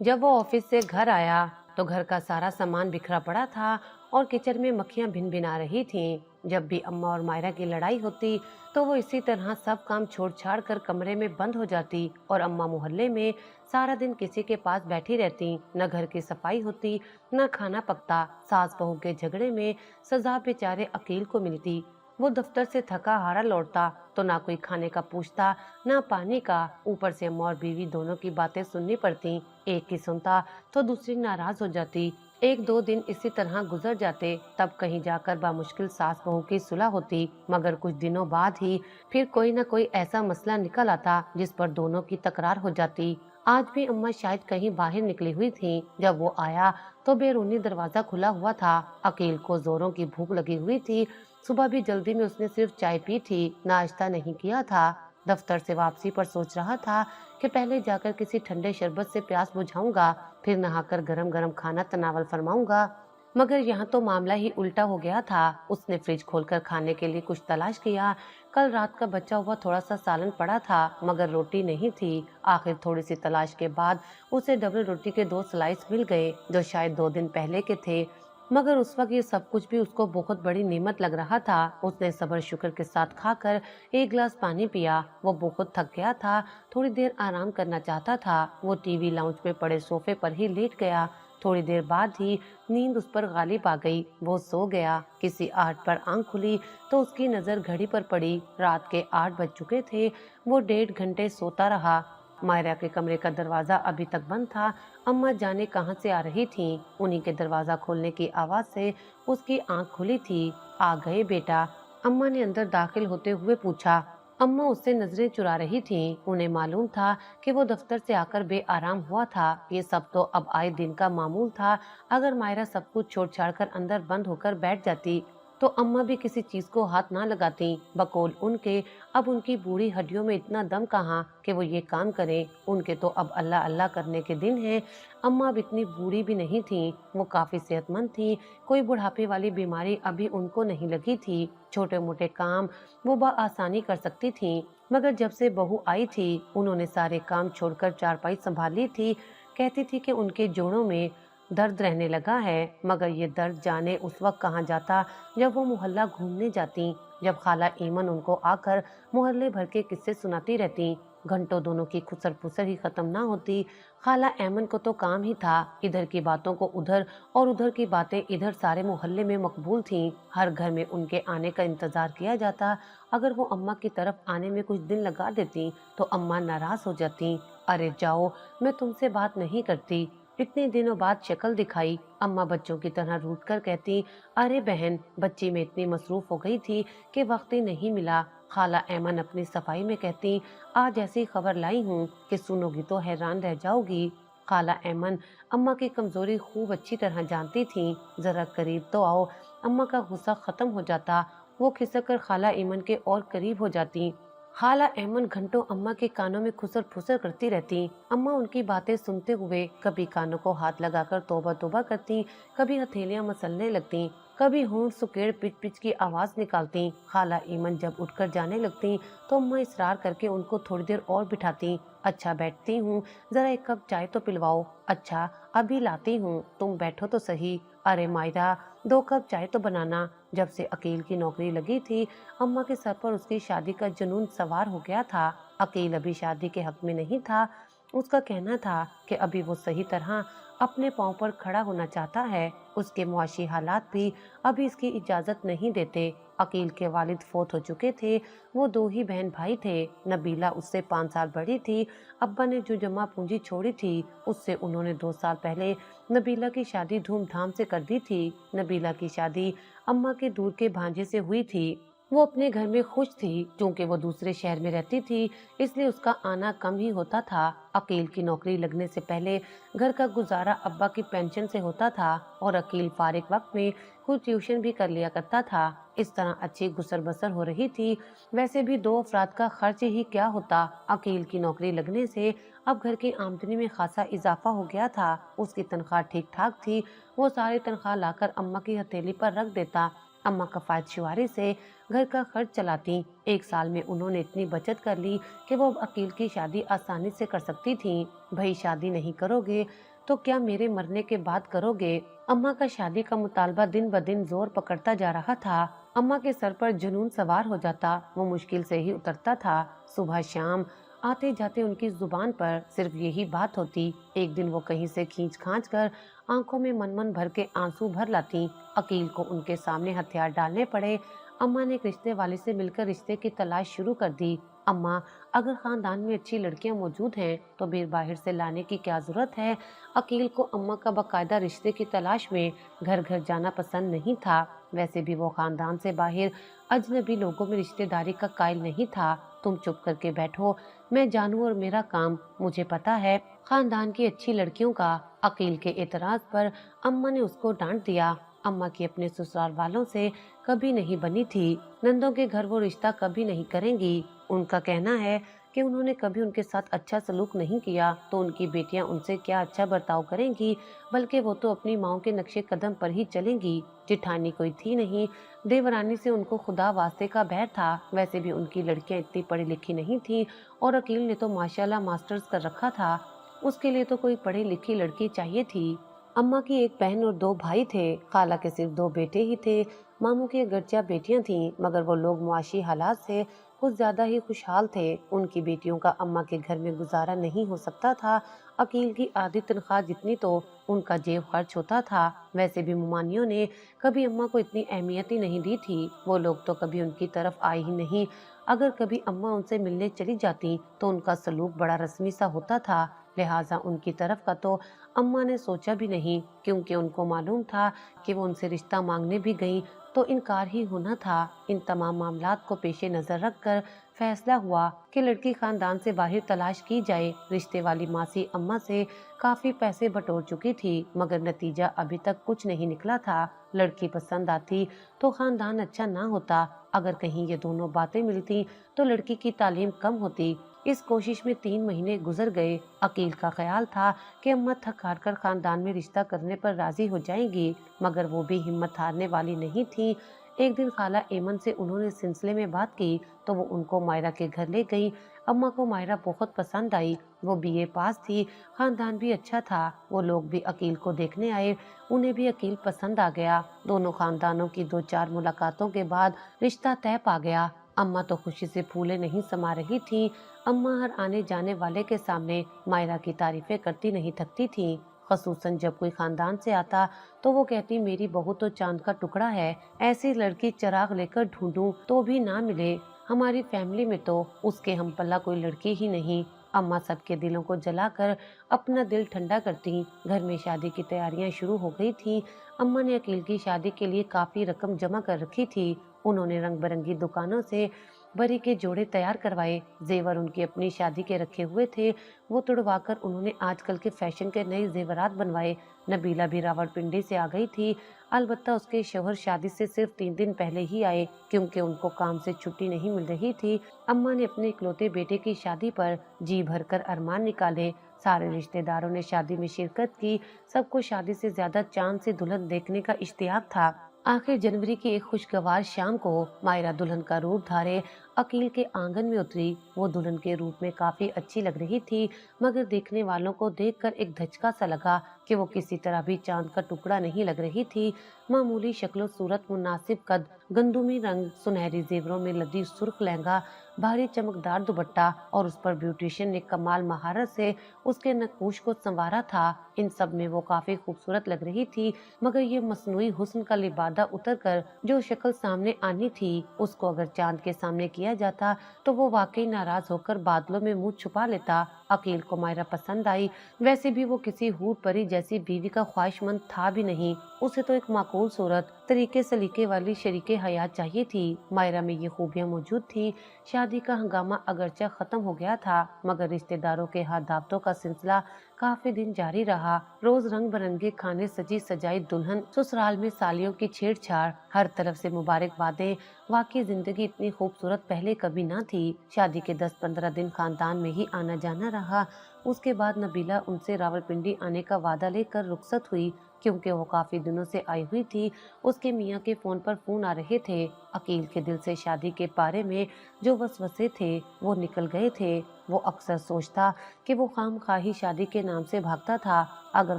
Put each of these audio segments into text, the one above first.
जब वो ऑफिस से घर आया तो घर का सारा सामान बिखरा पड़ा था और किचन में मक्खियां भिन भिना रही थीं। जब भी अम्मा और मायरा की लड़ाई होती तो वो इसी तरह सब काम छोड़ छाड़ कर कमरे में बंद हो जाती और अम्मा मोहल्ले में सारा दिन किसी के पास बैठी रहती। न घर की सफाई होती, न खाना पकता। सास बहू के झगड़े में सजा बेचारे अकील को मिलती। वो दफ्तर से थका हारा लौटता तो ना कोई खाने का पूछता, ना पानी का। ऊपर से अम्मा और बीवी दोनों की बातें सुननी पड़ती। एक की सुनता तो दूसरी नाराज हो जाती। एक दो दिन इसी तरह गुजर जाते, तब कहीं जाकर बामुश्किल सास बहू की सुलह होती। मगर कुछ दिनों बाद ही फिर कोई न कोई ऐसा मसला निकल आता जिस पर दोनों की तकरार हो जाती। आज भी अम्मा शायद कहीं बाहर निकली हुई थी। जब वो आया तो बैरूनी दरवाजा खुला हुआ था। अकील को जोरों की भूख लगी हुई थी। सुबह भी जल्दी में उसने सिर्फ चाय पी थी, नाश्ता नहीं किया था। दफ्तर से वापसी पर सोच रहा था कि पहले जाकर किसी ठंडे शरबत से प्यास बुझाऊंगा, फिर नहाकर गरम गरम खाना तनावल फरमाऊंगा। मगर यहाँ तो मामला ही उल्टा हो गया था। उसने फ्रिज खोलकर खाने के लिए कुछ तलाश किया। कल रात का बचा हुआ थोड़ा सा सालन पड़ा था, मगर रोटी नहीं थी। आखिर थोड़ी सी तलाश के बाद उसे डबल रोटी के दो स्लाइस मिल गए, जो शायद 2 दिन पहले के थे। मगर उस वक्त ये सब कुछ भी उसको बहुत बड़ी नेमत लग रहा था। उसने सब्र शुक्र के साथ खाकर एक गिलास पानी पिया। वो बहुत थक गया था, थोड़ी देर आराम करना चाहता था। वो टीवी लाउंज में पड़े सोफे पर ही लेट गया। थोड़ी देर बाद ही नींद उस पर गालिब आ गई। वो सो गया। किसी आहट पर आंख खुली तो उसकी नजर घड़ी पर पड़ी। रात के 8 बज चुके थे। वो 1.5 घंटे सोता रहा। मायरा के कमरे का दरवाजा अभी तक बंद था। अम्मा जाने कहां से आ रही थीं। उन्हीं के दरवाजा खोलने की आवाज से उसकी आंख खुली थी। आ गए बेटा, अम्मा ने अंदर दाखिल होते हुए पूछा। अम्मा उससे नजरें चुरा रही थीं। उन्हें मालूम था कि वो दफ्तर से आकर बेआराम हुआ था। ये सब तो अब आए दिन का मामूल था। अगर मायरा सब कुछ छोड़ छाड़ कर अंदर बंद होकर बैठ जाती तो अम्मा भी किसी चीज को हाथ ना लगाती। बकौल उनके अब उनकी बूढ़ी हड्डियों में इतना दम कहाँ कि वो ये काम करें। उनके तो अब अल्लाह अल्लाह करने के दिन हैं। अम्मा अब इतनी बूढ़ी भी नहीं थी, वो काफी सेहतमंद थी। कोई बुढ़ापे वाली बीमारी अभी उनको नहीं लगी थी। छोटे मोटे काम वो आसानी कर सकती थी। मगर जब से बहू आई थी उन्होंने सारे काम छोड़कर चारपाई संभाली थी। कहती थी कि उनके जोड़ों में दर्द रहने लगा है। मगर ये दर्द जाने उस वक्त कहाँ जाता जब वो मोहल्ला घूमने जाती, जब खाला ईमन उनको आकर मोहल्ले भर के किस्से सुनाती रहती। घंटों दोनों की खुसर फुसर ही खत्म ना होती। खाला ऐमन को तो काम ही था, इधर की बातों को उधर और उधर की बातें इधर। सारे मोहल्ले में मकबूल थीं। हर घर में उनके आने का इंतजार किया जाता। अगर वो अम्मा की तरफ आने में कुछ दिन लगा देती तो अम्मा नाराज हो जाती। अरे जाओ, मैं तुमसे बात नहीं करती। इतने दिनों बाद शक्ल दिखाई। अम्मा बच्चों की तरह रूठ कर कहती, अरे बहन, बच्ची में इतनी मसरूफ हो गई थी कि वक्त ही नहीं मिला। खाला ऐमन अपनी सफाई में कहती, आज ऐसी खबर लाई हूँ कि सुनोगी तो हैरान रह जाओगी। खाला ऐमन अम्मा की कमजोरी खूब अच्छी तरह जानती थी। जरा करीब तो आओ, अम्मा का गुस्सा खत्म हो जाता। वो खिसक कर खाला ऐमन के और करीब हो जाती। खाला ऐमन घंटों अम्मा के कानों में खुसर फुसर करती रहती। अम्मा उनकी बातें सुनते हुए कभी कानों को हाथ लगाकर तौबा तौबा करती, कभी हथेलियां मसलने लगती, कभी होंठ सुकेड़ पिच पिच की आवाज निकालती। खाला ईमन जब उठकर जाने लगती तो अम्मा इसरार करके उनको थोड़ी देर और बिठाती। अच्छा बैठती हूँ, जरा एक कप चाय तो पिलवाओ। अच्छा अभी लाती हूँ, तुम बैठो तो सही। अरे मायरा, 2 कप चाय तो बनाना। जब से अकील की नौकरी लगी थी अम्मा के सर पर उसकी शादी का जुनून सवार हो गया था। अकील अभी शादी के हक में नहीं था। उसका कहना था कि अभी वो सही तरह अपने पांव पर खड़ा होना चाहता है। उसके मुआशी हालात भी अभी इसकी इजाजत नहीं देते। अकील के वालिद फोत हो चुके थे। वो 2 ही बहन भाई थे। नबीला उससे 5 साल बड़ी थी। अब्बा ने जो जमा पूंजी छोड़ी थी उससे उन्होंने 2 साल पहले नबीला की शादी धूमधाम से कर दी थी। नबीला की शादी अम्मा के दूर के भांजे से हुई थी। वो अपने घर में खुश थी। क्योंकि वो दूसरे शहर में रहती थी इसलिए उसका आना कम ही होता था। अकील की नौकरी लगने से पहले घर का गुजारा अब्बा की पेंशन से होता था और अकील फारिग वक्त में खुद ट्यूशन भी कर लिया करता था। इस तरह अच्छी गुसर बसर हो रही थी। वैसे भी 2 अफराद का खर्च ही क्या होता। अकील की नौकरी लगने से अब घर की आमदनी में खासा इजाफा हो गया था। उसकी तनख्वाह ठीक ठाक थी। वो सारी तनख्वाह लाकर अम्मा की हथेली पर रख देता। अम्मा कफायत से घर का खर्च चलाती। एक साल में उन्होंने इतनी बचत कर ली कि वो अब अकील की शादी आसानी से कर सकती थी। भाई शादी नहीं करोगे तो क्या मेरे मरने के बाद करोगे? अम्मा का शादी का मुतालबा दिन ब दिन जोर पकड़ता जा रहा था। अम्मा के सर पर जुनून सवार हो जाता, वो मुश्किल से ही उतरता था। सुबह शाम आते जाते उनकी जुबान पर सिर्फ यही बात होती। एक दिन वो कहीं से खींच खांच कर आंखों में मन मन भर के आंसू भर लाती। अकील को उनके सामने हथियार डालने पड़े। अम्मा ने एक रिश्ते वाले से मिलकर रिश्ते की तलाश शुरू कर दी। अम्मा, अगर खानदान में अच्छी लड़कियां मौजूद हैं तो फिर बाहर से लाने की क्या जरूरत है? अकील को अम्मा का बाकायदा रिश्ते की तलाश में घर घर जाना पसंद नहीं था। वैसे भी वो खानदान से बाहर अजनबी लोगों में रिश्तेदारी का कायल नहीं था। तुम चुप करके बैठो, मैं जानू और मेरा काम, मुझे पता है खानदान की अच्छी लड़कियों का। अकील के एतराज पर अम्मा ने उसको डांट दिया। अम्मा की अपने ससुराल वालों से कभी नहीं बनी थी। नंदों के घर वो रिश्ता कभी नहीं करेंगी। उनका कहना है कि उन्होंने कभी उनके साथ अच्छा सलूक नहीं किया तो उनकी बेटियां उनसे क्या अच्छा बर्ताव करेंगी, बल्कि वो तो अपनी माओ के नक्शे कदम पर ही चलेंगी। जिठानी कोई थी नहीं, देवरानी से उनको खुदा वास्ते का बैर था। वैसे भी उनकी लड़कियां इतनी पढ़ी लिखी नहीं थी और अकील ने तो माशाल्लाह मास्टर्स कर रखा था। उसके लिए तो कोई पढ़ी लिखी लड़की चाहिए थी। अम्मा की एक बहन और दो भाई थे। खाला के सिर्फ दो बेटे ही थे। मामू की अगरचा बेटियां थीं, मगर वो लोग मुआशी हालात से कुछ ज्यादा ही खुशहाल थे। उनकी बेटियों का अम्मा के घर में गुजारा नहीं हो सकता था। अकील की आधी तनख्वाह जितनी तो उनका जेब खर्च होता था। वैसे भी मुमानियों ने कभी अम्मा को इतनी अहमियत ही नहीं दी थी। वो लोग तो कभी उनकी तरफ आए ही नहीं। अगर कभी अम्मा उनसे मिलने चली जाती तो उनका सलूक बड़ा रस्मी सा होता था। लिहाजा उनकी तरफ का तो अम्मा ने सोचा भी नहीं, क्योंकि उनको मालूम था कि वो उनसे रिश्ता मांगने भी गई तो इनकार ही होना था। इन तमाम मामलात को पेशे नजर रखकर फैसला हुआ कि लड़की खानदान से बाहर तलाश की जाए। रिश्ते वाली मासी अम्मा से काफी पैसे बटोर चुकी थी, मगर नतीजा अभी तक कुछ नहीं निकला था। लड़की पसंद आती तो खानदान अच्छा ना होता। अगर कहीं ये दोनों बातें मिलती तो लड़की की तालीम कम होती। इस कोशिश में 3 महीने गुजर गए। अकील का ख्याल था कि अम्मा थक हार कर खानदान में रिश्ता करने पर राजी हो जाएंगी, मगर वो भी हिम्मत हारने वाली नहीं थी। एक दिन खाला एमन से उन्होंने इस सिलसिले में बात की तो वो उनको मायरा के घर ले गई। अम्मा को मायरा बहुत पसंद आई। वो बीए पास थी, खानदान भी अच्छा था। वो लोग भी अकील को देखने आए, उन्हें भी अकील पसंद आ गया। दोनों खानदानों की 2-4 मुलाकातों के बाद रिश्ता तय पा गया। अम्मा तो खुशी से फूले नहीं समा रही थी। अम्मा हर आने जाने वाले के सामने मायरा की तारीफें करती नहीं थकती थी। खसूसन जब कोई खानदान से आता तो वो कहती, मेरी बहू तो चांद का टुकड़ा है, ऐसी लड़की चिराग लेकर ढूंढूं तो भी ना मिले। हमारी फैमिली में तो उसके हम पल्ला कोई लड़की ही नहीं। अम्मा सबके दिलों को जलाकर अपना दिल ठंडा करती। घर में शादी की तैयारियां शुरू हो गई थी। अम्मा ने अकील की शादी के लिए काफी रकम जमा कर रखी थी। उन्होंने रंग बिरंगी दुकानों से बरी के जोड़े तैयार करवाए। जेवर उनकी अपनी शादी के रखे हुए थे, वो तुड़वाकर उन्होंने आजकल के फैशन के नए जेवरात बनवाए। नबीला भी रावलपिंडी से आ गई थी। अलबत्ता उसके शौहर शादी से सिर्फ 3 दिन पहले ही आए, क्योंकि उनको काम से छुट्टी नहीं मिल रही थी। अम्मा ने अपने इकलौते बेटे की शादी पर जी भरकर अरमान निकाले। सारे रिश्तेदारों ने शादी में शिरकत की। सबको शादी से ज्यादा चांद से दुल्हन देखने का इश्तियाक था। आखिर जनवरी की एक खुशगवार शाम को मायरा दुल्हन का रूप धारे अकील के आंगन में उतरी। वो दुल्हन के रूप में काफी अच्छी लग रही थी, मगर देखने वालों को देखकर एक धचका सा लगा कि वो किसी तरह भी चांद का टुकड़ा नहीं लग रही थी। मामूली शक्लो सूरत, मुनासिब कद, गंदुमी रंग, सुनहरी जेवरों में लदी सुर्ख लहंगा, भारी चमकदार दुपट्टा और उस पर ब्यूटिशियन ने कमाल महारत से उसके नक्कूश को संवारा था। इन सब में वो काफी खूबसूरत लग रही थी, मगर ये मसनूई हुस्न का लिबादा उतर कर जो शक्ल सामने आनी थी, उसको अगर चांद के सामने किया जाता तो वो वाकई नाराज होकर बादलों में मुंह छुपा लेता। अकील को मायरा पसंद आई। वैसे भी वो किसी हूर परी जैसी बीवी का ख्वाहिशमंद था भी नहीं। उसे तो एक माकूल सूरत, तरीके सलीके वाली शरीके हयात चाहिए थी। मायरा में ये खूबियां मौजूद थी। शादी का हंगामा अगरचा खत्म हो गया था, मगर रिश्तेदारों के हाथ दावतों का सिलसिला काफी दिन जारी रहा। रोज रंग बिरंगे खाने, सजी सजाई दुल्हन, ससुराल में सालियों की छेड़छाड़, हर तरफ से मुबारकबादें। वाकई जिंदगी इतनी खूबसूरत पहले कभी ना थी। शादी के 10-15 दिन खानदान में ही आना जाना रहा। उसके बाद नबीला उनसे रावलपिंडी आने का वादा लेकर रुखसत हुई, क्योंकि वो काफी दिनों से आई हुई थी। उसके मियाँ के फोन पर फोन आ रहे थे। अकील के दिल से शादी के बारे में जो वसवसे थे वो निकल गए थे। वो अक्सर सोचता कि वो खामखाही शादी के नाम से भागता था। अगर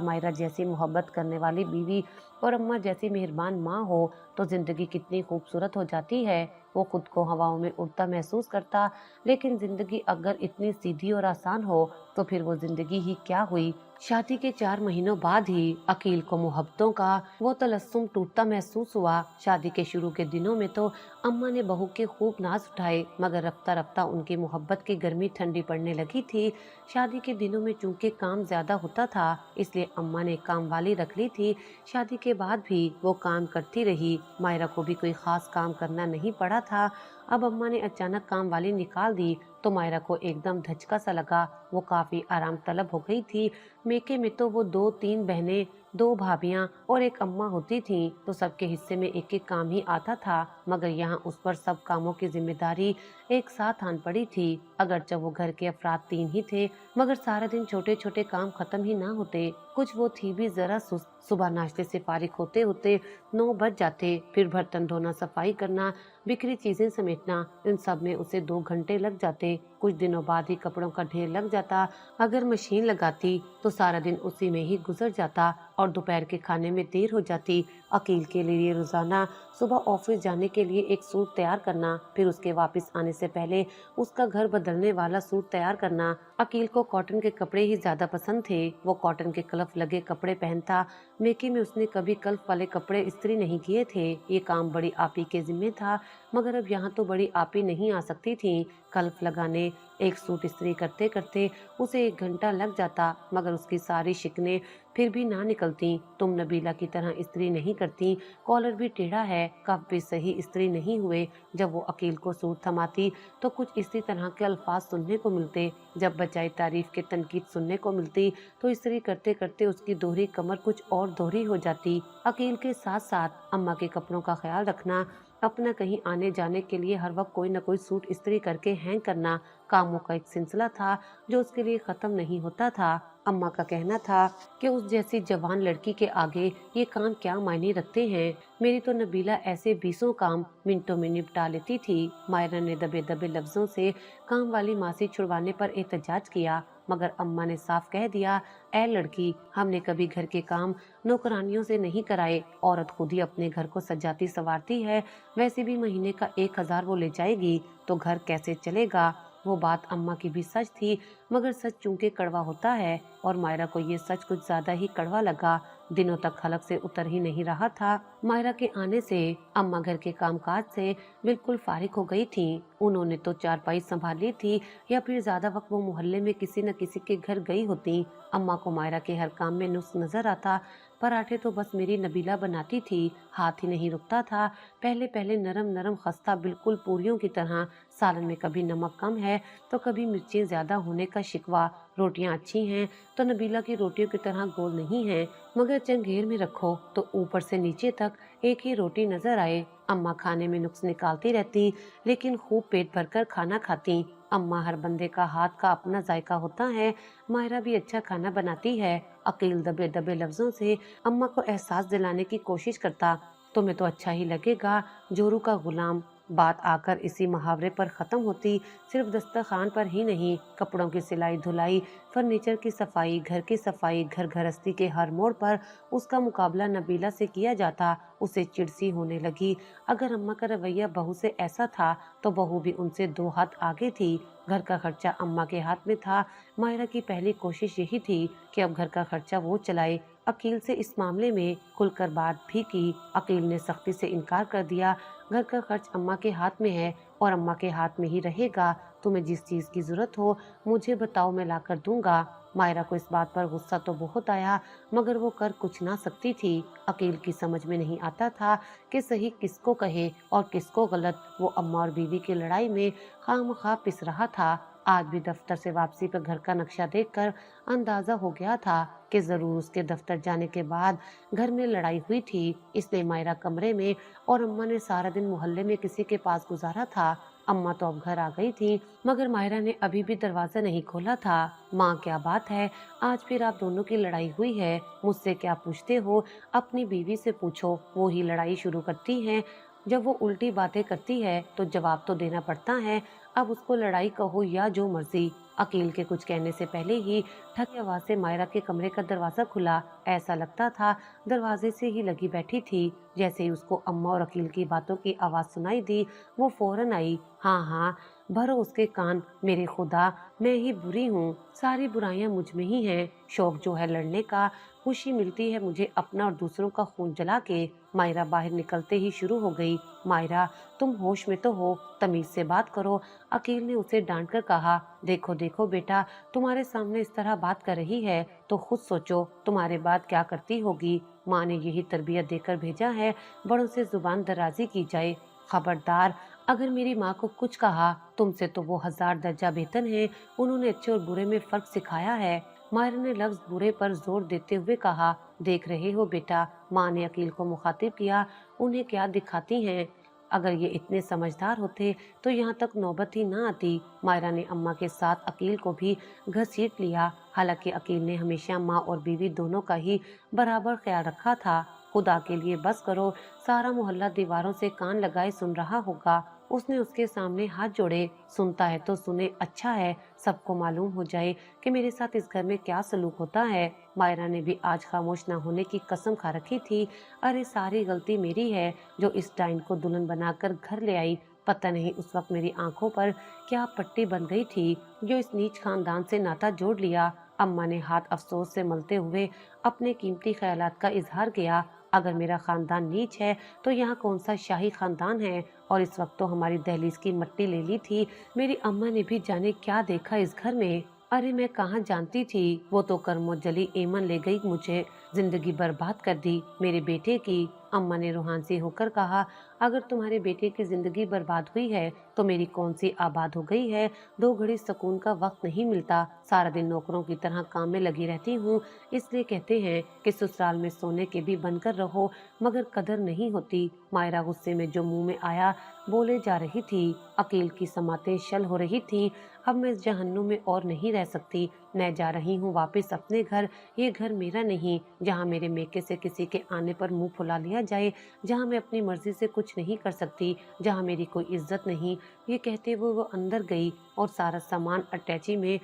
मायरा जैसी मोहब्बत करने वाली बीवी और अम्मा जैसी मेहरबान माँ हो तो जिंदगी कितनी खूबसूरत हो जाती है। वो खुद को हवाओं में उड़ता महसूस करता। लेकिन जिंदगी अगर इतनी सीधी और आसान हो तो फिर वो जिंदगी ही क्या हुई। शादी के 4 महीनों बाद ही अकील को मोहब्बतों का वो तलस्सुम टूटता महसूस हुआ। शादी के शुरू के दिनों में तो अम्मा ने बहू के खूब नाज उठाए, मगर रफ्ता रफ्ता उनकी मोहब्बत की गर्मी ठंडी पड़ने लगी थी। शादी के दिनों में चूंकि काम ज्यादा होता था, इसलिए अम्मा ने काम वाली रख ली थी। शादी के बाद भी वो काम करती रही। मायरा को भी कोई खास काम करना नहीं पड़ा था। अब अम्मा ने अचानक काम वाली निकाल दी तो मायरा को एकदम धचका सा लगा। वो काफी आराम तलब हो गई थी। मेके में तो वो 2-3 बहनें, 2 भाभियां और एक अम्मा होती थीं, तो सबके हिस्से में एक एक काम ही आता था। मगर यहाँ उस पर सब कामों की जिम्मेदारी एक साथ आन पड़ी थी। अगरचे वो घर के अफराद 3 ही थे, मगर सारा दिन छोटे छोटे काम खत्म ही ना होते। कुछ वो थी भी जरा सुस्त। सुबह नाश्ते से फारिग होते होते 9 बज जाते। फिर बर्तन धोना, सफाई करना, बिखरी चीजें समेटना, इन सब में उसे 2 घंटे लग जाते। कुछ दिनों बाद ही कपड़ों का ढेर लग जाता। अगर मशीन लगाती तो सारा दिन उसी में ही गुजर जाता और दोपहर के खाने में देर हो जाती। अकील के लिए रोजाना सुबह ऑफिस जाने के लिए एक सूट तैयार करना, फिर उसके वापस आने से पहले उसका घर बदलने वाला सूट तैयार करना। अकील को कॉटन के कपड़े ही ज्यादा पसंद थे। वो कॉटन के कलफ लगे कपड़े पहनता। मेके में उसने कभी कल्फ वाले कपड़े इस्त्री नहीं किए थे। ये काम बड़ी आपी के जिम्मे था, मगर अब यहाँ तो बड़ी आपी नहीं आ सकती थी। कल्फ लगाने, एक सूट इस्त्री करते करते उसे 1 घंटा लग जाता, मगर उसकी सारी शिकने फिर भी ना निकलती। तुम नबीला की तरह इस्त्री नहीं करती, कॉलर भी टेढ़ा है, कफ भी सही इस्त्री नहीं हुए। जब वो अकील को सूट थमाती तो कुछ इसी तरह के अल्फाज सुनने को मिलते। जब बजाय तारीफ के तनकीद सुनने को मिलती तो इस्त्री करते करते उसकी दोहरी कमर कुछ और दोहरी हो जाती। अकील के साथ साथ अम्मा के कपड़ों का ख्याल रखना, अपना कहीं आने जाने के लिए हर वक्त कोई न कोई सूट इस्त्री करके हैंग करना, कामों का एक सिलसिला था जो उसके लिए खत्म नहीं होता था। अम्मा का कहना था कि उस जैसी जवान लड़की के आगे ये काम क्या मायने रखते हैं। मेरी तो नबीला ऐसे 20 काम मिनटों में निपटा लेती थी। मायरा ने दबे दबे लफ्जों से काम वाली मासी छुड़वाने पर एहतजाज किया, मगर अम्मा ने साफ कह दिया, ऐ लड़की, हमने कभी घर के काम नौकरानियों से नहीं कराए। औरत खुद ही अपने घर को सजाती संवारती है। वैसे भी महीने का 1000 वो ले जाएगी तो घर कैसे चलेगा। वो बात अम्मा की भी सच थी, मगर सच चूंकि कड़वा होता है और मायरा को ये सच कुछ ज्यादा ही कड़वा लगा। दिनों तक हलक से उतर ही नहीं रहा था। मायरा के आने से अम्मा घर के कामकाज से बिल्कुल फारिग हो गई थी। उन्होंने तो चारपाई संभाल ली थी या फिर ज्यादा वक्त वो मोहल्ले में किसी न किसी के घर गई होती। अम्मा को मायरा के हर काम में नुस्ख नजर आता। पराठे तो बस मेरी नबीला बनाती थी, हाथ ही नहीं रुकता था। पहले पहले नरम नरम खस्ता बिल्कुल पूरियों की तरह। सालन में कभी नमक कम है तो कभी मिर्चें ज्यादा होने का शिकवा। रोटियां अच्छी हैं तो नबीला की रोटियों की तरह गोल नहीं है, मगर चंगेर में रखो तो ऊपर से नीचे तक एक ही रोटी नजर आए। अम्मा खाने में नुक्स निकालती रहती, लेकिन खूब पेट भरकर खाना खाती। अम्मा, हर बंदे का हाथ का अपना जायका होता है। मायरा भी अच्छा खाना बनाती है। अकील दबे दबे लफ्जों से अम्मा को एहसास दिलाने की कोशिश करता, तुम्हें तो अच्छा ही लगेगा, जोरू का गुलाम। बात आकर इसी मुहावरे पर खत्म होती। सिर्फ दस्तरखान पर ही नहीं, कपड़ों की सिलाई धुलाई, फर्नीचर की सफाई, घर की सफाई, घर गृहस्थी के हर मोड़ पर उसका मुकाबला नबीला से किया जाता। उसे चिड़सी होने लगी। अगर अम्मा का रवैया बहू से ऐसा था तो बहू भी उनसे 2 हाथ आगे थी। घर का खर्चा अम्मा के हाथ में था। मायरा की पहली कोशिश यही थी कि अब घर का खर्चा वो चलाए। अकील से इस मामले में खुलकर बात भी की। अकील ने सख्ती से इनकार कर दिया। घर का खर्च अम्मा के हाथ में है और अम्मा के हाथ में ही रहेगा। तुम्हें जिस चीज की जरूरत हो मुझे बताओ, मैं ला कर दूंगा। मायरा को इस बात पर गुस्सा तो बहुत आया, मगर वो कर कुछ ना सकती थी। अकील की समझ में नहीं आता था कि सही किसको कहे और किसको गलत। वो अम्मा और बीवी की लड़ाई में खामखा पिस रहा था। आज भी दफ्तर से वापसी पर घर का नक्शा देखकर अंदाजा हो गया था कि जरूर उसके दफ्तर जाने के बाद घर में लड़ाई हुई थी। इसलिए मायरा कमरे में और अम्मा ने सारा दिन मोहल्ले में किसी के पास गुजारा था। अम्मा तो अब घर आ गई थी, मगर मायरा ने अभी भी दरवाजा नहीं खोला था। माँ, क्या बात है, आज फिर आप दोनों की लड़ाई हुई है? मुझसे क्या पूछते हो? अपनी बीवी से पूछो, वो ही लड़ाई शुरू करती है। जब वो उल्टी बातें करती है तो जवाब तो देना पड़ता है। अब उसको लड़ाई कहो या जो मर्जी। अकील के कुछ कहने से पहले ही ठंडी आवाज से मायरा के कमरे का दरवाजा खुला। ऐसा लगता था दरवाजे से ही लगी बैठी थी। जैसे ही उसको अम्मा और अकील की बातों की आवाज सुनाई दी, वो फौरन आई। हाँ हाँ, भरो उसके कान। मेरे खुदा, मैं ही बुरी हूँ, सारी बुराइयां मुझ में ही हैं। शौक जो है लड़ने का, खुशी मिलती है मुझे अपना और दूसरों का खून जला के। मायरा बाहर निकलते ही शुरू हो गई। मायरा, तुम होश में तो हो, तमीज से बात करो। अकील ने उसे डांट कर कहा। देखो देखो बेटा, तुम्हारे सामने इस तरह बात कर रही है तो खुद सोचो तुम्हारे बाद क्या करती होगी। माँ ने यही तरबियत देकर भेजा है, बड़ों से जुबान दराजी की जाए। खबरदार, अगर मेरी माँ को कुछ कहा, तुमसे तो वो 1000 दर्जा बेहतर है। उन्होंने अच्छे और बुरे में फर्क सिखाया है। मायरा ने लफ्ज बुरे पर जोर देते हुए कहा। देख रहे हो बेटा, माँ ने अकील को मुखातिब किया, उन्हें क्या दिखाती हैं। अगर ये इतने समझदार होते तो यहाँ तक नौबत ही ना आती। मायरा ने अम्मा के साथ अकील को भी घसीट लिया। हालांकि अकील ने हमेशा माँ और बीवी दोनों का ही बराबर ख्याल रखा था। खुदा के लिए बस करो, सारा मोहल्ला दीवारों से कान लगाए सुन रहा होगा। उसने उसके सामने हाथ जोड़े। सुनता है तो सुने, अच्छा है सबको मालूम हो जाए कि मेरे साथ इस घर में क्या सलूक होता है। मायरा ने भी आज खामोश न होने की कसम खा रखी थी। अरे सारी गलती मेरी है जो इस डाइन को दुल्हन बनाकर घर ले आई। पता नहीं उस वक्त मेरी आंखों पर क्या पट्टी बन गई थी जो इस नीच खानदान से नाता जोड़ लिया। अम्मा ने हाथ अफसोस से मलते हुए अपने कीमती ख्यालात का इजहार किया। अगर मेरा खानदान नीच है तो यहाँ कौन सा शाही खानदान है। और इस वक्त तो हमारी दहलीज की मट्टी ले ली थी। मेरी अम्मा ने भी जाने क्या देखा इस घर में। अरे मैं कहाँ जानती थी, वो तो करमो जली एमन ले गई मुझे, जिंदगी बर्बाद कर दी मेरे बेटे की। अम्मा ने रूहानसी होकर कहा। अगर तुम्हारे बेटे की जिंदगी बर्बाद हुई है तो मेरी कौन सी आबाद हो गई है। 2 घड़ी सुकून का वक्त नहीं मिलता, सारा दिन नौकरों की तरह काम में लगी रहती हूँ। इसलिए कहते हैं कि ससुराल में सोने के भी बनकर रहो, मगर कदर नहीं होती। मायरा गुस्से में जो मुंह में आया बोले जा रही थी। अकील की समातें शल हो रही थी। अब मैं इस जहन्नुम में और नहीं रह सकती। मैं जा रही हूँ वापस अपने घर। ये घर मेरा नहीं जहाँ मेरे मेके से किसी के आने पर मुंह फुला लिया जाए, जहाँ मैं अपनी मर्जी से कुछ नहीं कर सकती, जहाँ मेरी कोई इज्जत नहीं। ये कहते हुए वो अंदर गई और सारा सामान अटैची में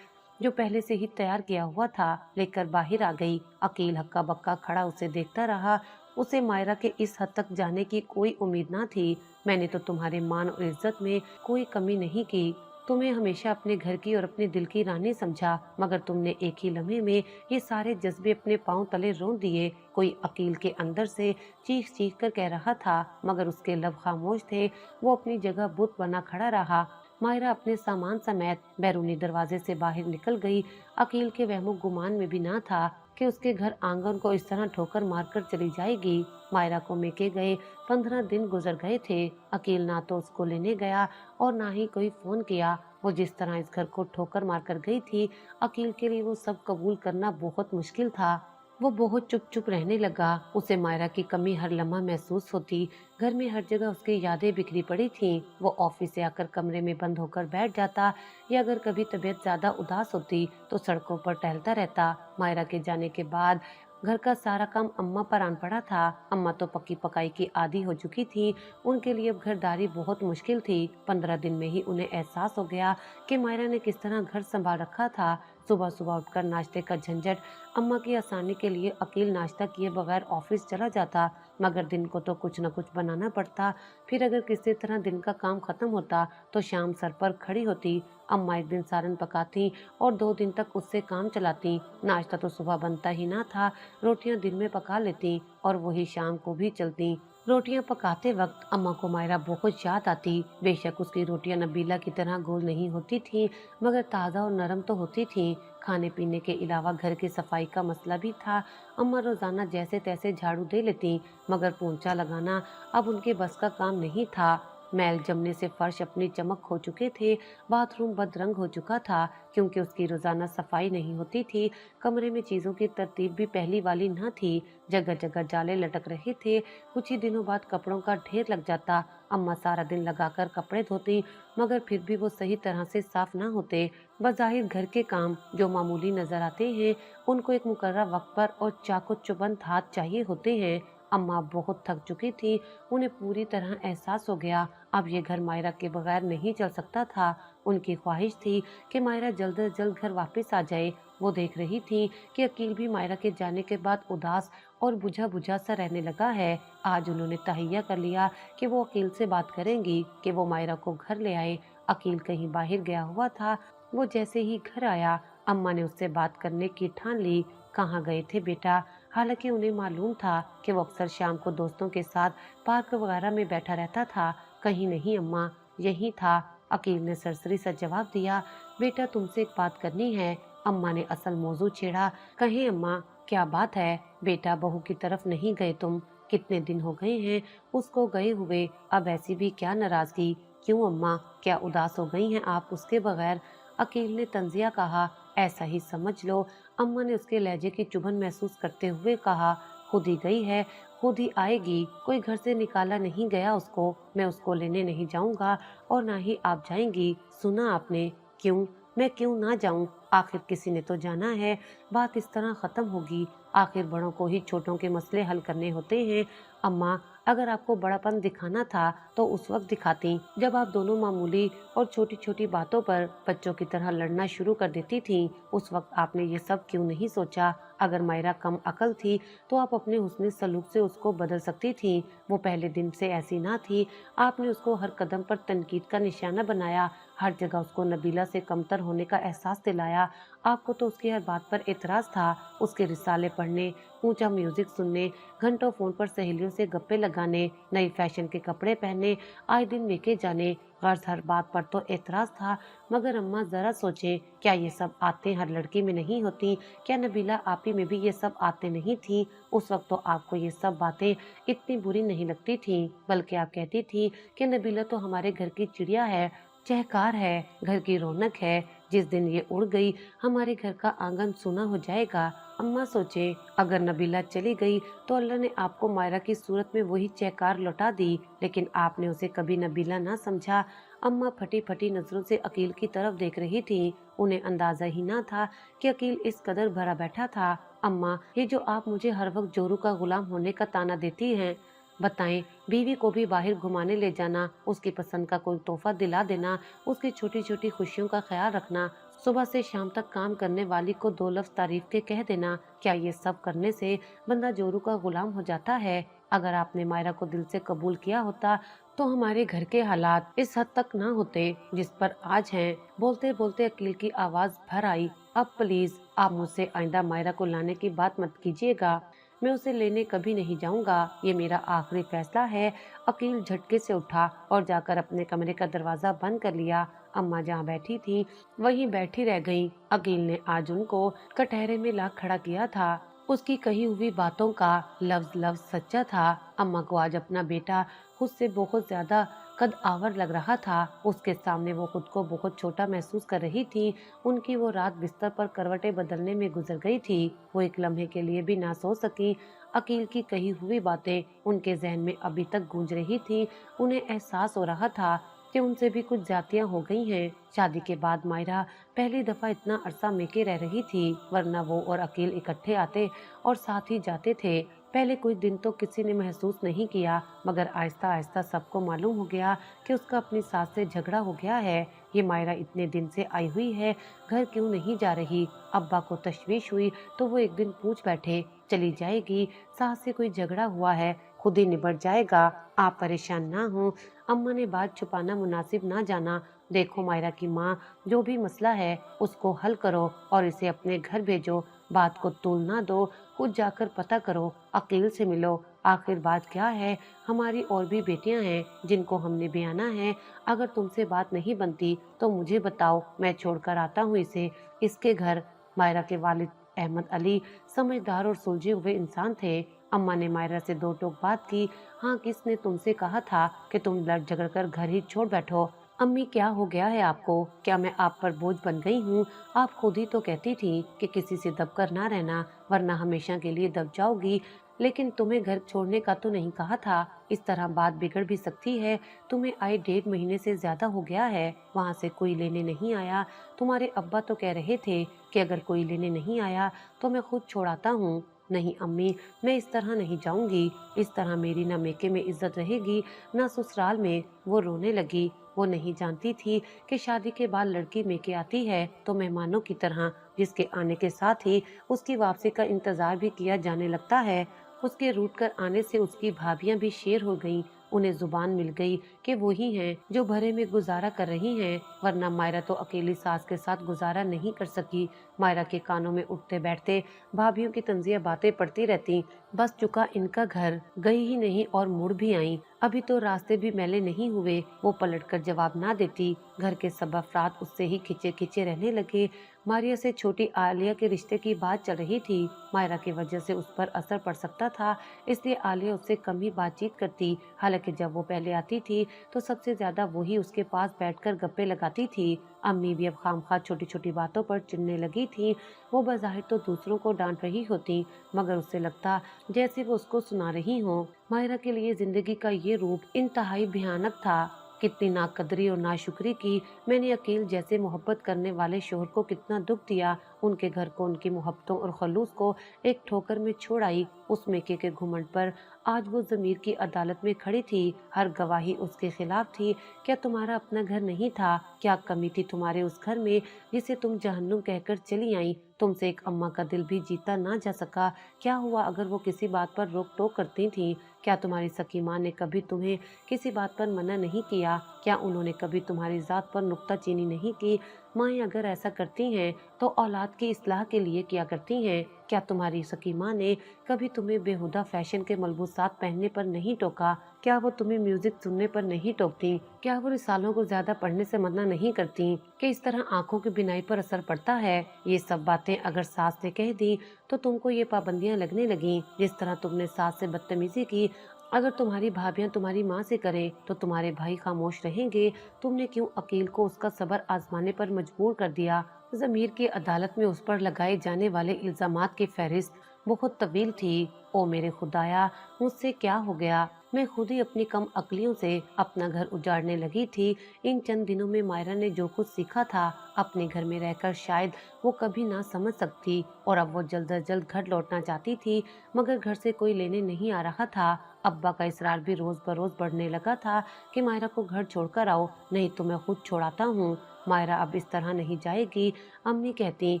जो पहले से ही तैयार किया हुआ था लेकर बाहर आ गई। अकील हक्का बक्का खड़ा उसे देखता रहा। उसे मायरा के इस हद तक जाने की कोई उम्मीद ना थी। मैंने तो तुम्हारे मान और इज्जत में कोई कमी नहीं की, तुम्हें हमेशा अपने घर की और अपने दिल की रानी समझा, मगर तुमने एक ही लम्हे में ये सारे जज्बे अपने पांव तले रोन दिए। कोई अकील के अंदर से चीख चीख कर कह रहा था, मगर उसके लब खामोश थे। वो अपनी जगह बुत बना खड़ा रहा। मायरा अपने सामान समेत बैरूनी दरवाजे से बाहर निकल गई। अकील के वहमो गुमान में भी ना था कि उसके घर आंगन को इस तरह ठोकर मारकर चली जाएगी। मायरा को मेके गए 15 दिन गुजर गए थे। अकील ना तो उसको लेने गया और ना ही कोई फोन किया। वो जिस तरह इस घर को ठोकर मारकर गई थी, अकील के लिए वो सब कबूल करना बहुत मुश्किल था। वो बहुत चुप चुप रहने लगा। उसे मायरा की कमी हर लम्हा महसूस होती। घर में हर जगह उसकी यादें बिखरी पड़ी थीं। वो ऑफिस से आकर कमरे में बंद होकर बैठ जाता, या अगर कभी तबीयत ज्यादा उदास होती तो सड़कों पर टहलता रहता। मायरा के जाने के बाद घर का सारा काम अम्मा पर आन पड़ा था। अम्मा तो पक्की पकाई की आदी हो चुकी थी। उनके लिए अब घरदारी बहुत मुश्किल थी। 15 दिन में ही उन्हें एहसास हो गया कि मायरा ने किस तरह घर संभाल रखा था। सुबह सुबह उठकर नाश्ते का झंझट। अम्मा की आसानी के लिए अकील नाश्ता किए बगैर ऑफिस चला जाता, मगर दिन को तो कुछ न कुछ बनाना पड़ता। फिर अगर किसी तरह दिन का काम खत्म होता तो शाम सर पर खड़ी होती। अम्मा एक दिन सारन पकाती और 2 दिन तक उससे काम चलाती। नाश्ता तो सुबह बनता ही ना था, रोटियां दिन में पका लेती और वही शाम को भी चलती। रोटियां पकाते वक्त अम्मा को मायरा बहुत याद आती। बेशक उसकी रोटियां नबीला की तरह गोल नहीं होती थी, मगर ताज़ा और नरम तो होती थी। खाने पीने के अलावा घर की सफाई का मसला भी था। अम्मा रोजाना जैसे तैसे झाड़ू दे लेती, मगर पोंछा लगाना अब उनके बस का काम नहीं था। मैल जमने से फर्श अपनी चमक खो चुके थे। बाथरूम बदरंग हो चुका था क्योंकि उसकी रोजाना सफाई नहीं होती थी। कमरे में चीजों की तरतीब भी पहली वाली न थी। जगह जगह जाले लटक रहे थे। कुछ ही दिनों बाद कपड़ों का ढेर लग जाता। अम्मा सारा दिन लगाकर कपड़े धोती, मगर फिर भी वो सही तरह से साफ ना होते। बज़ाहिर घर के काम जो मामूली नजर आते हैं, उनको एक मुकर्रर वक्त पर और चाको चुबंद हाथ चाहिए होते हैं। अम्मा बहुत थक चुकी थी। उन्हें पूरी तरह एहसास हो गया अब ये घर मायरा के बगैर नहीं चल सकता था। उनकी ख्वाहिश थी कि मायरा जल्द से जल्द घर वापस आ जाए। वो देख रही थी कि अकील भी मायरा के जाने के बाद उदास और बुझा बुझा सा रहने लगा है। आज उन्होंने तहैया कर लिया कि वो अकील से बात करेंगी कि वो मायरा को घर ले आए। अकील कहीं बाहर गया हुआ था। वो जैसे ही घर आया, अम्मा ने उससे बात करने की ठान ली। कहाँ गए थे बेटा? हालांकि उन्हें मालूम था कि वो अक्सर शाम को दोस्तों के साथ पार्क वगैरह में बैठा रहता था। कहीं नहीं अम्मा, यही था। अकील ने सरसरी सा जवाब दिया। बेटा तुमसे एक बात करनी है। अम्मा ने असल मौजू छेड़ा। कहे अम्मा, क्या बात है? बेटा बहू की तरफ नहीं गए तुम? कितने दिन हो गए हैं उसको गए हुए, अब ऐसी भी क्या नाराजगी? क्यों अम्मा, क्या उदास हो गई हैं आप उसके बगैर? अकील ने तंजिया कहा। ऐसा ही समझ लो। अम्मा ने उसके लहजे की चुभन महसूस करते हुए कहा। खुद ही गई है, खुद ही आएगी। कोई घर से निकाला नहीं गया उसको। मैं उसको लेने नहीं जाऊंगा और ना ही आप जाएंगी। सुना आपने? क्यों? मैं क्यों ना जाऊं? आखिर किसी ने तो जाना है। बात इस तरह खत्म होगी? आखिर बड़ों को ही छोटों के मसले हल करने होते हैं। अम्मा, अगर आपको बड़ापन दिखाना था तो उस वक्त दिखाती जब आप दोनों मामूली और छोटी छोटी बातों पर बच्चों की तरह लड़ना शुरू कर देती थी। उस वक्त आपने ये सब क्यों नहीं सोचा? अगर मायरा कम अकल थी तो आप अपने हुस्न सलूक से उसको बदल सकती थी। वो पहले दिन से ऐसी ना थी। आपने उसको हर कदम पर तनकीद का निशाना बनाया, हर जगह उसको नबीला से कमतर होने का एहसास दिलाया। आपको तो उसकी हर बात पर एतराज था। उसके रिसाले पढ़ने, ऊंचा म्यूजिक सुनने, घंटों फोन पर सहेलियों से गप्पे लगाने, नई फैशन के कपड़े पहनने, आए दिन मेके जाने, गर्ज हर बात पर तो एतराज था। मगर अम्मा जरा सोचे, क्या ये सब आते हर लड़की में नहीं होती? क्या नबीला आपी में भी ये सब आते नहीं थी? उस वक्त तो आपको ये सब बातें इतनी बुरी नहीं लगती थी, बल्कि आप कहती थी कि नबीला तो हमारे घर की चिड़िया है, चहकार है, घर की रौनक है। जिस दिन ये उड़ गई हमारे घर का आंगन सूना हो जाएगा। अम्मा सोचे, अगर नबीला चली गई तो अल्लाह ने आपको मायरा की सूरत में वही चहकार लौटा दी, लेकिन आपने उसे कभी नबीला ना समझा। अम्मा फटी फटी नजरों से अकील की तरफ देख रही थी। उन्हें अंदाजा ही ना था कि अकील इस कदर भरा बैठा था। अम्मा, ये जो आप मुझे हर वक्त जोरू का गुलाम होने का ताना देती हैं, बताएं, बीवी को भी बाहर घुमाने ले जाना, उसकी पसंद का कोई तोहफा दिला देना, उसकी छोटी छोटी खुशियों का ख्याल रखना, सुबह से शाम तक काम करने वाली को दो लफ्ज तारीफ के कह देना, क्या ये सब करने से बंदा जोरू का गुलाम हो जाता है? अगर आपने मायरा को दिल से कबूल किया होता तो हमारे घर के हालात इस हद तक ना होते जिस पर आज हैं। बोलते बोलते अकील की आवाज भर आई। अब प्लीज आप मुझसे आइंदा मायरा को लाने की बात मत कीजिएगा। मैं उसे लेने कभी नहीं जाऊंगा। ये मेरा आखिरी फैसला है। अकील झटके से उठा और जाकर अपने कमरे का दरवाजा बंद कर लिया। अम्मा जहाँ बैठी थी वहीं बैठी रह गईं। अकील ने आज उनको कटहरे में ला खड़ा किया था। उसकी कही हुई बातों का लफ्ज लफ्ज सच्चा था। अम्मा को आज अपना बेटा खुद से बहुत ज्यादा कद आवर लग रहा था। उसके सामने वो खुद को बहुत छोटा महसूस कर रही थी। उनकी वो रात बिस्तर पर करवटें बदलने में गुजर गई थी। वो एक लम्हे के लिए भी ना सो सकी। अकील की कही हुई बातें उनके जहन में अभी तक गूंज रही थी। उन्हें एहसास हो रहा था कि उनसे भी कुछ ज्यादतियां हो गई हैं। शादी के बाद मायरा पहली दफा इतना अरसा मेके रह रही थी, वरना वो और अकील इकट्ठे आते और साथ ही जाते थे। पहले कुछ दिन तो किसी ने महसूस नहीं किया, मगर आहिस्ता आहिस्ता सबको मालूम हो गया कि उसका अपनी सास से झगड़ा हो गया है। ये मायरा इतने दिन से आई हुई है, घर क्यों नहीं जा रही? अब्बा को तशवीश हुई तो वो एक दिन पूछ बैठे, चली जाएगी, सास से कोई झगड़ा हुआ है, खुद ही निबट जाएगा, आप परेशान ना हो। अम्मा ने बात छुपाना मुनासिब ना जाना। देखो मायरा की माँ, जो भी मसला है उसको हल करो और इसे अपने घर भेजो। बात को तूल ना दो, खुद जाकर पता करो, अकील से मिलो। आखिर बात क्या है? हमारी और भी बेटियां हैं जिनको हमने ब्याना है। अगर तुमसे बात नहीं बनती तो मुझे बताओ, मैं छोड़कर आता हूँ इसे, इसके घर। मायरा के वालिद अहमद अली समझदार और सुलझे हुए इंसान थे। अम्मा ने मायरा से दो टोक बात की। हाँ, किसने तुमसे कहा था कि तुम लड़ झगड़ कर घर ही छोड़ बैठो? अम्मी क्या हो गया है आपको? क्या मैं आप पर बोझ बन गई हूँ? आप खुद ही तो कहती थी कि किसी से दबकर ना रहना, वरना हमेशा के लिए दब जाओगी। लेकिन तुम्हें घर छोड़ने का तो नहीं कहा था। इस तरह बात बिगड़ भी सकती है। तुम्हें आए 1.5 महीने से ज्यादा हो गया है, वहाँ से कोई लेने नहीं आया। तुम्हारे अब्बा तो कह रहे थे कि अगर कोई लेने नहीं आया तो मैं खुद छोड़ाता हूँ। नहीं अम्मी, मैं इस तरह नहीं जाऊंगी। इस तरह मेरी न मेके में इज्जत रहेगी, न ससुराल में। वो रोने लगी। वो नहीं जानती थी कि शादी के बाद लड़की मेके आती है तो मेहमानों की तरह, जिसके आने के साथ ही उसकी वापसी का इंतजार भी किया जाने लगता है। उसके रूठ कर आने से उसकी भाभियां भी शेर हो गईं। उन्हें जुबान मिल गई कि वो ही हैं जो भरे में गुजारा कर रही हैं, वरना मायरा तो अकेली सास के साथ गुजारा नहीं कर सकी। मायरा के कानों में उठते बैठते भाभियों की तंजिया बातें पड़ती रहती। बस चुका इनका घर, गई ही नहीं और मुड़ भी आई। अभी तो रास्ते भी मैले नहीं हुए। वो पलटकर जवाब ना देती। घर के सब अफराद उससे ही खिंचे खिंचे रहने लगे। मारिया से छोटी आलिया के रिश्ते की बात चल रही थी। मायरा की वजह से उस पर असर पड़ सकता था, इसलिए आलिया उससे कम ही बातचीत करती। हालांकि जब वो पहले आती थी तो सबसे ज्यादा वही उसके पास बैठकर गप्पे लगाती थी। अम्मी भी अब खामखा छोटी छोटी बातों पर चिढ़ने लगी थी। वो बज़ाहिर तो दूसरों को डांट रही होती, मगर उससे लगता जैसे वो उसको सुना रही हो। मायरा के लिए जिंदगी का ये रूप इंतहाई भयानक था। कितनी नाकदरी और नाशुक्री की। मैंने अकील जैसे मोहब्बत करने वाले शोहर को कितना दुख दिया। उनके घर को, उनकी मोहब्बतों और खलूस को एक ठोकर में छोड़ आई। उस मेके के घुमंड पर आज वो जमीर की अदालत में खड़ी थी। हर गवाही उसके खिलाफ थी। क्या तुम्हारा अपना घर नहीं था? क्या कमी थी तुम्हारे उस घर में जिसे तुम जहन्नुम कहकर चली आई? तुमसे एक अम्मा का दिल भी जीता ना जा सका। क्या हुआ अगर वो किसी बात पर रोक टोक करती थी? क्या तुम्हारी सकी माँ ने कभी तुम्हें किसी बात पर मना नहीं किया? क्या उन्होंने कभी तुम्हारी जात पर नुक्ताचीनी नहीं की? माएँ अगर ऐसा करती हैं तो औलाद की इस्लाह के लिए क्या करती हैं? क्या तुम्हारी सकी माँ ने कभी तुम्हें बेहुदा फैशन के मलबूसात पहनने पर नहीं टोका? क्या वो तुम्हें म्यूजिक सुनने पर नहीं टोकती? क्या वो रिसालों को ज्यादा पढ़ने से मना नहीं करती कि इस तरह आंखों की बिनाई पर असर पड़ता है? ये सब बातें अगर सास ने कह दी तो तुमको ये पाबंदियां लगने लगी। जिस तरह तुमने सास से बदतमीजी की, अगर तुम्हारी भाभियां तुम्हारी माँ से करें तो तुम्हारे भाई खामोश रहेंगे। तुमने क्यों अकील को उसका सब्र आजमाने पर मजबूर कर दिया? जमीर की अदालत में उस पर लगाए जाने वाले इल्जामात की फहरिस्त बहुत तवील थी। ओ मेरे खुदाया, मुझसे क्या हो गया? मैं खुद ही अपनी कम अकलियों से अपना घर उजाड़ने लगी थी। इन चंद दिनों में मायरा ने जो कुछ सीखा था अपने घर में रहकर शायद वो कभी ना समझ सकती, और अब वो जल्द अज जल्द घर लौटना चाहती थी, मगर घर से कोई लेने नहीं आ रहा था। अब्बा का इसरार भी रोज बरोज बढ़ने लगा था कि मायरा को घर छोड़कर आओ, नहीं तो मैं खुद छोड़ाता हूँ। मायरा अब इस तरह नहीं जाएगी। अम्मी कहती,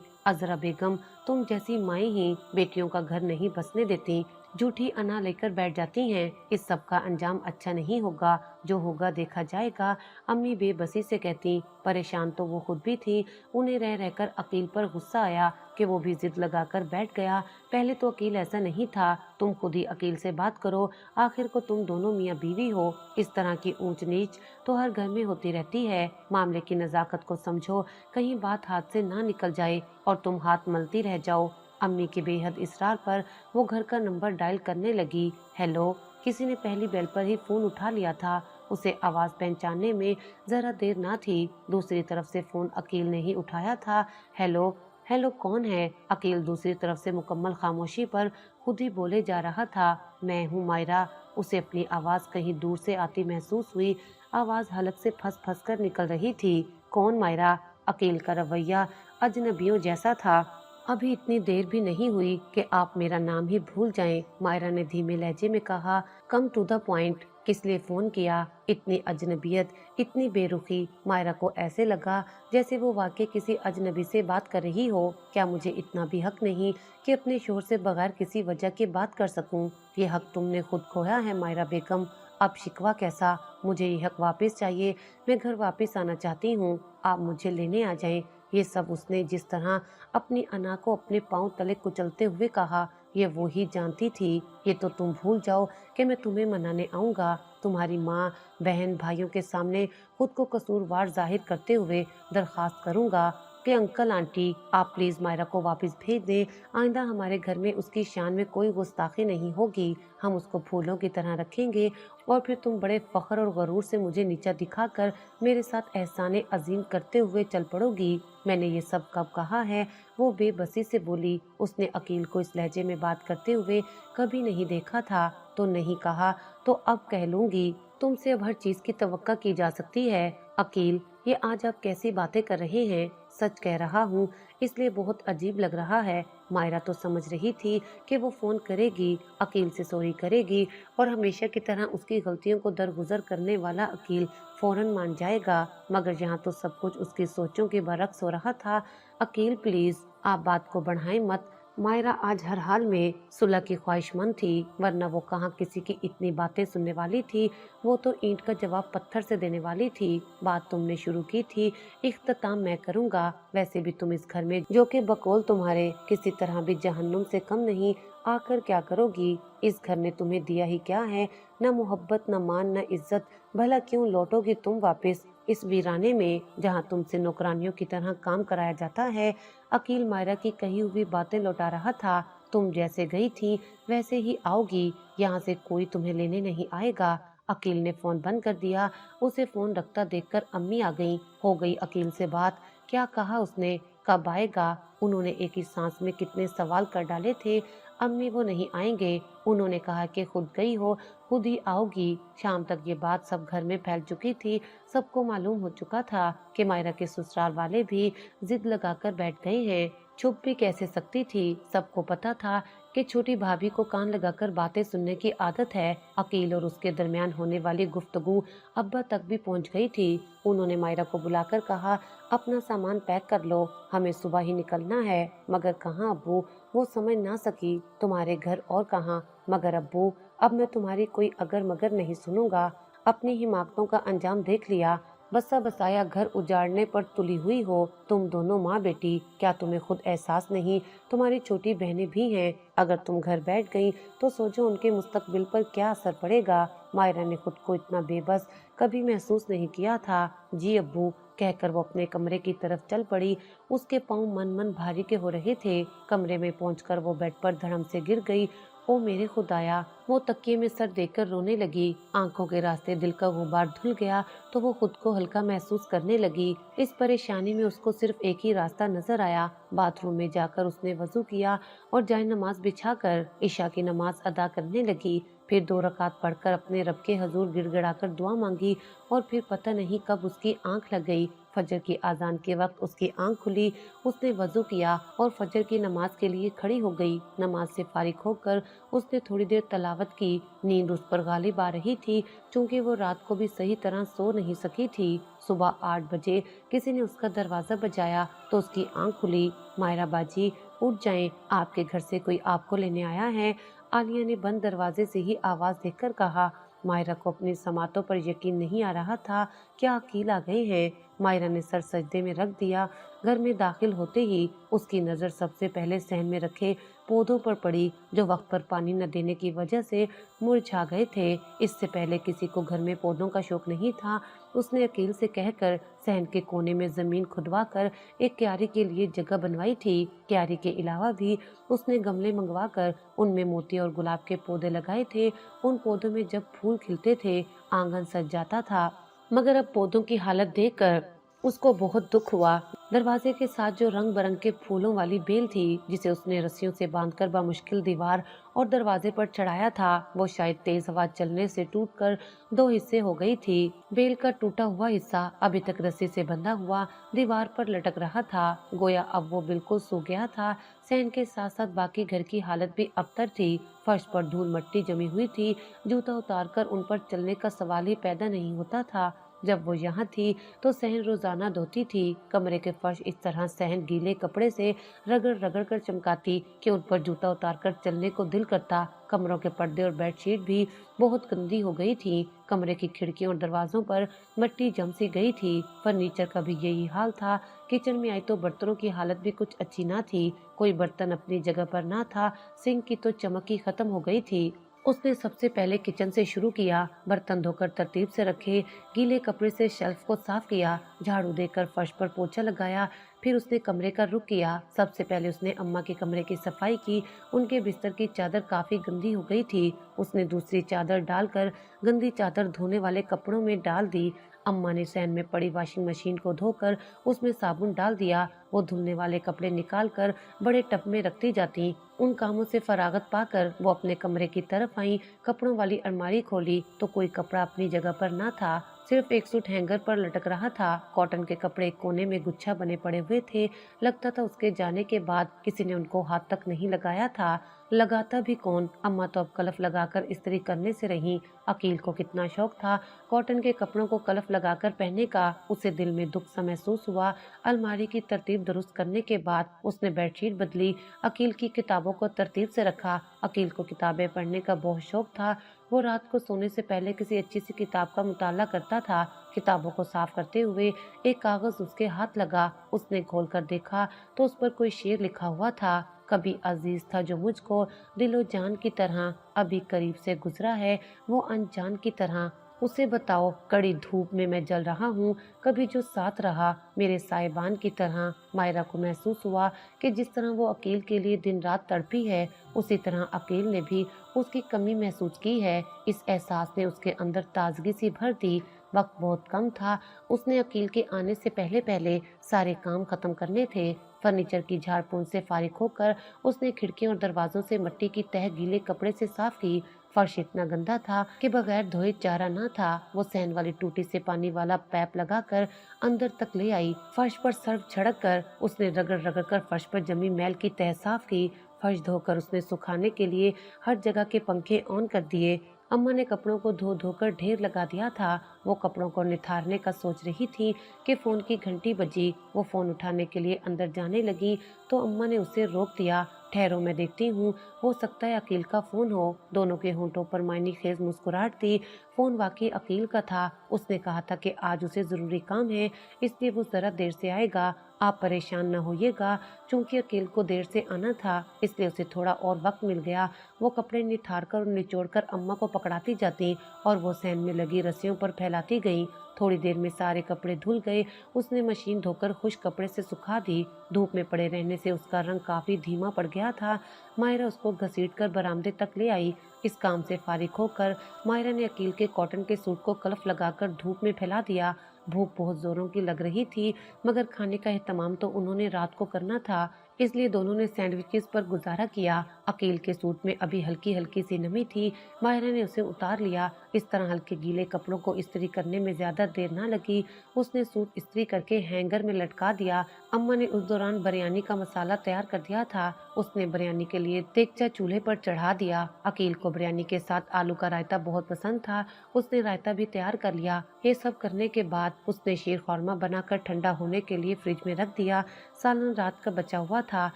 अजरा बेगम, तुम जैसी माएँ ही बेटियों का घर नहीं बसने देती, झूठी अना लेकर बैठ जाती हैं। इस सब का अंजाम अच्छा नहीं होगा, जो होगा देखा जाएगा। अम्मी बेबसी से कहती। परेशान तो वो खुद भी थी। उन्हें रह रहकर अकील पर गुस्सा आया कि वो भी जिद लगाकर बैठ गया। पहले तो अकील ऐसा नहीं था। तुम खुद ही अकील से बात करो, आखिर को तुम दोनों मियाँ बीवी हो। इस तरह की ऊंच नीच तो हर घर में होती रहती है। मामले की नजाकत को समझो, कहीं बात हाथ से ना निकल जाए और तुम हाथ मलती रह जाओ। अम्मी के बेहद इसरार पर वो घर का नंबर डायल करने लगी। हेलो। किसी ने पहली बेल पर ही फोन उठा लिया था। उसे आवाज पहचानने में जरा देर ना थी। दूसरी तरफ से फोन अकील ने ही उठाया था। हेलो। हेलो, कौन है? अकील दूसरी तरफ से मुकम्मल खामोशी पर खुद ही बोले जा रहा था। मैं हूँ मायरा। उसे अपनी आवाज कहीं दूर से आती महसूस हुई। आवाज हलक से फंस फंस कर निकल रही थी। कौन मायरा? अकील का रवैया अजनबियों जैसा था। अभी इतनी देर भी नहीं हुई कि आप मेरा नाम ही भूल जाएं, मायरा ने धीमे लहजे में कहा। Come to the point. किस लिए फोन किया? इतनी अजनबियत, इतनी बेरुखी। मायरा को ऐसे लगा जैसे वो वाकई किसी अजनबी से बात कर रही हो। क्या मुझे इतना भी हक नहीं कि अपने शोहर से बगैर किसी वजह की बात कर सकूं? ये हक तुमने खुद खोया है मायरा बेगम। अब शिकवा कैसा? मुझे ये हक वापस चाहिए। मैं घर वापस आना चाहती हूँ। आप मुझे लेने आ जाएं। ये सब उसने जिस तरह अपनी अना को अपने पांव तले कुचलते हुए कहा, ये वो ही जानती थी। ये तो तुम भूल जाओ कि मैं तुम्हें मनाने आऊंगा। तुम्हारी माँ, बहन, भाइयों के सामने खुद को कसूरवार जाहिर करते हुए दरखास्त करूंगा कि अंकल आंटी आप प्लीज मायरा को वापस भेज दें, आइंदा हमारे घर में उसकी शान में कोई गुस्ताखी नहीं होगी, हम उसको फूलों की तरह रखेंगे। और फिर तुम बड़े फख्र और गरूर से मुझे नीचा दिखाकर मेरे साथ एहसाने अजीम करते हुए चल पड़ोगी। मैंने ये सब कब कहा है? वो बेबसी से बोली। उसने अकील को इस लहजे में बात करते हुए कभी नहीं देखा था, तो नहीं कहा तो अब कह लूंगी। तुमसे अब हर चीज की तवक्का की जा सकती है। अकील, ये आज आप कैसी बातें कर रहे हैं? सच कह रहा हूँ, इसलिए बहुत अजीब लग रहा है। मायरा तो समझ रही थी कि वो फोन करेगी, अकील से सॉरी करेगी और हमेशा की तरह उसकी गलतियों को दरगुजर करने वाला अकील फौरन मान जाएगा, मगर यहाँ तो सब कुछ उसकी सोचों के बरक्स हो रहा था। अकील प्लीज आप बात को बढ़ाएं मत। मायरा आज हर हाल में सुलह की ख्वाहिशमंद थी, वरना वो कहाँ किसी की इतनी बातें सुनने वाली थी। वो तो ईंट का जवाब पत्थर से देने वाली थी। बात तुमने शुरू की थी, इख्तिताम मैं करूंगा। वैसे भी तुम इस घर में, जो कि बकौल तुम्हारे किसी तरह भी जहन्नुम से कम नहीं, आकर क्या करोगी? इस घर ने तुम्हें दिया ही क्या है? न मोहब्बत, न मान, न इज्जत। भला क्यों लौटोगी तुम वापस इस वीराने में जहाँ तुमसे नौकरानियों की तरह काम कराया जाता है? अकील मायरा की कही हुई बातें लौटा रहा था। तुम जैसे गई थी वैसे ही आओगी, यहाँ से कोई तुम्हें लेने नहीं आएगा। अकील ने फोन बंद कर दिया। उसे फोन रखता देखकर अम्मी आ गईं। हो गई अकील से बात? क्या कहा उसने? कब आएगा? उन्होंने एक ही सांस में कितने सवाल कर डाले थे। अम्मी वो नहीं आएंगे, उन्होंने कहा कि खुद गई हो, खुद ही आओगी। शाम तक ये बात सब घर में फैल चुकी थी। सबको मालूम हो चुका था कि मायरा के ससुराल वाले भी जिद लगाकर बैठ गए हैं। छुप भी कैसे सकती थी? सबको पता था कि छोटी भाभी को कान लगाकर बातें सुनने की आदत है। अकील और उसके दरमियान होने वाली गुफ्तगू अब्बा तक भी पहुंच गई थी। उन्होंने मायरा को बुलाकर कहा, अपना सामान पैक कर लो, हमें सुबह ही निकलना है। मगर कहाँ अब्बू? वो समझ ना सकी। तुम्हारे घर और कहाँ? मगर अब्बू, अब मैं तुम्हारी कोई अगर मगर नहीं सुनूंगा। अपनी हिमाकतों का अंजाम देख लिया। बसा बसाया घर उजाड़ने पर तुली हुई हो तुम दोनों माँ बेटी। क्या तुम्हें खुद एहसास नहीं? तुम्हारी छोटी बहनें भी हैं। अगर तुम घर बैठ गई तो सोचो उनके मुस्तकबिल पर क्या असर पड़ेगा। मायरा ने खुद को इतना बेबस कभी महसूस नहीं किया था। जी अब्बू, कहकर वो अपने कमरे की तरफ चल पड़ी। उसके पाँव मन मन भारी के हो रहे थे। कमरे में पहुंचकर वो बेड पर धड़म से गिर गई। ओ मेरे खुदाया! वो तकिए में सर देकर रोने लगी। आंखों के रास्ते दिल का गुबार धुल गया तो वो खुद को हल्का महसूस करने लगी। इस परेशानी में उसको सिर्फ एक ही रास्ता नजर आया। बाथरूम में जाकर उसने वजू किया और जाए नमाज बिछाकर इशा की नमाज अदा करने लगी। फिर 2 रकात पढ़कर अपने रब के हजूर गिड़गिड़ाकर दुआ मांगी और फिर पता नहीं कब उसकी आंख लग गई। फजर की आजान के वक्त उसकी आंख खुली। उसने वजू किया और फजर की नमाज के लिए खड़ी हो गई। नमाज से फारिग होकर उसने थोड़ी देर तलावत की। नींद उस पर गालिब आ रही थी, चूंकि वो रात को भी सही तरह सो नहीं सकी थी। सुबह 8 बजे किसी ने उसका दरवाजा बजाया तो उसकी आंख खुली। मायरा बाजी, उठ जाएं, आपके घर से कोई आपको लेने आया है। आलिया ने बंद दरवाजे से ही आवाज देकर कहा। मायरा को अपनी समातों पर यकीन नहीं आ रहा था। क्या अकील आ गए हैं? मायरा ने सर सजदे में रख दिया। घर में दाखिल होते ही उसकी नजर सबसे पहले सहन में रखे पौधों पर पड़ी, जो वक्त पर पानी न देने की वजह से मुरझा गए थे। इससे पहले किसी को घर में पौधों का शौक नहीं था। उसने अकील से कहकर सहन के कोने में जमीन खुदवा कर एक क्यारी के लिए जगह बनवाई थी। क्यारी के अलावा भी उसने गमले मंगवा कर उनमें मोती और गुलाब के पौधे लगाए थे। उन पौधों में जब फूल खिलते थे आंगन सज जाता था। मगर अब पौधों की हालत देखकर उसको बहुत दुख हुआ। दरवाजे के साथ जो रंग बिरंग के फूलों वाली बेल थी, जिसे उसने रस्सियों से बांधकर बामुश्किल दीवार और दरवाजे पर चढ़ाया था, वो शायद तेज हवा चलने से टूटकर 2 हिस्से हो गई थी। बेल का टूटा हुआ हिस्सा अभी तक रस्सी से बंधा हुआ दीवार पर लटक रहा था, गोया अब वो बिल्कुल सूख गया था। सहन के साथ साथ बाकी घर की हालत भी अबतर थी। फर्श पर धूल मट्टी जमी हुई थी। जूता उतारकर उन पर चलने का सवाल ही पैदा नहीं होता था। जब वो यहाँ थी तो सहन रोजाना धोती थी। कमरे के फर्श इस तरह सहन गीले कपड़े से रगड़ रगड़ कर चमकाती कि उन पर जूता उतारकर चलने को दिल करता। कमरों के पर्दे और बेडशीट भी बहुत गंदी हो गई थी। कमरे की खिड़कियों और दरवाजों पर मिट्टी जम सी गई थी। फर्नीचर का भी यही हाल था। किचन में आई तो बर्तनों की हालत भी कुछ अच्छी ना थी। कोई बर्तन अपनी जगह पर ना था। सिंक की तो चमक ही खत्म हो गई थी। उसने सबसे पहले किचन से शुरू किया, बर्तन धोकर तरतीब से रखे, गीले कपड़े से शेल्फ को साफ किया, झाड़ू देकर फर्श पर पोछा लगाया। फिर उसने कमरे का रुख किया। सबसे पहले उसने अम्मा के कमरे की सफाई की। उनके बिस्तर की चादर काफी गंदी हो गई थी। उसने दूसरी चादर डालकर गंदी चादर धोने वाले कपड़ों में डाल दी। अम्मा ने सैन में पड़ी वॉशिंग मशीन को धोकर उसमें साबुन डाल दिया। वो धुलने वाले कपड़े निकाल कर बड़े टब में रखती जाती। उन कामों से फरागत पाकर वो अपने कमरे की तरफ आई। कपड़ों वाली अलमारी खोली तो कोई कपड़ा अपनी जगह पर ना था। सिर्फ एक सूट हैंगर पर लटक रहा था। कॉटन के कपड़े कोने में गुच्छा बने पड़े हुए थे। लगता था उसके जाने के बाद किसी ने उनको हाथ तक नहीं लगाया था। लगाता भी कौन, अम्मा तो अब कलफ लगाकर इस्त्री करने से रही। अकील को कितना शौक था कॉटन के कपड़ों को कलफ लगाकर पहनने का। उसे दिल में दुख सा महसूस हुआ। अलमारी की तरतीब दुरुस्त करने के बाद उसने बेडशीट बदली। अकील की किताबों को तरतीब से रखा। अकील को किताबें पढ़ने का बहुत शौक था। वो रात को सोने से पहले किसी अच्छी सी किताब का मुताला करता था। किताबों को साफ करते हुए एक कागज उसके हाथ लगा। उसने खोल कर देखा तो उस पर कोई शेर लिखा हुआ था। कभी अजीज था जो मुझको दिलो जान की तरह, अभी करीब से गुजरा है वो अनजान की तरह। उसे बताओ कड़ी धूप में मैं जल रहा हूँ, कभी जो साथ रहा मेरे साहिबान की तरह। मायरा को महसूस हुआ कि जिस तरह वो अकील के लिए दिन रात तड़पी है, उसी तरह अकील ने भी उसकी कमी महसूस की है। इस एहसास ने उसके अंदर ताजगी सी भर दी। वक्त बहुत कम था। उसने अकील के आने से पहले पहले सारे काम खत्म करने थे। फर्नीचर की झाड़ पोंछ से फारिग होकर उसने खिड़कियों और दरवाजों से मिट्टी की तह गीले कपड़े से साफ की। फर्श इतना गंदा था कि बगैर धोए चारा ना था। वो सैन वाली टूटी से पानी वाला पैप लगाकर अंदर तक ले आई। फर्श पर सर्फ छिड़क कर उसने रगड़ रगड़ कर फर्श पर जमी मैल की तह साफ की। फर्श धोकर उसने सुखाने के लिए हर जगह के पंखे ऑन कर दिए। अम्मा ने कपड़ों को धो धोकर ढेर लगा दिया था। वो कपड़ों को निथारने का सोच रही थी कि फोन की घंटी बजी। वो फोन उठाने के लिए अंदर जाने लगी तो अम्मा ने उसे रोक दिया। ठहरो, मैं देखती हूँ, हो सकता है अकील का फोन हो। दोनों के होंठों पर मायने खेज मुस्कुराहट थी। फोन वाकई अकील का था। उसने कहा था कि आज उसे जरूरी काम है, इसलिए वो जरा देर से आएगा। आप परेशान न होइएगा। चूंकि अकील को देर से आना था इसलिए उसे थोड़ा और वक्त मिल गया। वो कपड़े निथार कर और निचोड़ कर अम्मा को पकड़ाती जाती और वो सैन में लगी रस्सियों पर फैलाती गई। थोड़ी देर में सारे कपड़े धुल गए। उसने मशीन धोकर खुश कपड़े से सुखा दी। धूप में पड़े रहने से उसका रंग काफी धीमा पड़ गया था। मायरा उसको घसीटकर बरामदे तक ले आई। इस काम से फारिग होकर मायरा ने अकील के कॉटन के सूट को कलफ लगाकर धूप में फैला दिया। भूख बहुत जोरों की लग रही थी, मगर खाने का एहतमाम तो उन्होंने रात को करना था, इसलिए दोनों ने सैंडविचेस पर गुजारा किया। अकील के सूट में अभी हल्की हल्की सी नमी थी। मायरा ने उसे उतार लिया। इस तरह हल्के गीले कपड़ों को इस्त्री करने में ज्यादा देर ना लगी। उसने सूट इस्त्री करके हैंगर में लटका दिया। अम्मा ने उस दौरान बिरयानी का मसाला तैयार कर दिया था। उसने बिरयानी के लिए देगचा चूल्हे पर चढ़ा दिया। अकील को बिरयानी के साथ आलू का रायता बहुत पसंद था। उसने रायता भी तैयार कर लिया। ये सब करने के बाद उसने शीर खौरमा बनाकर ठंडा होने के लिए फ्रिज में रख दिया। सालन रात का बचा हुआ था।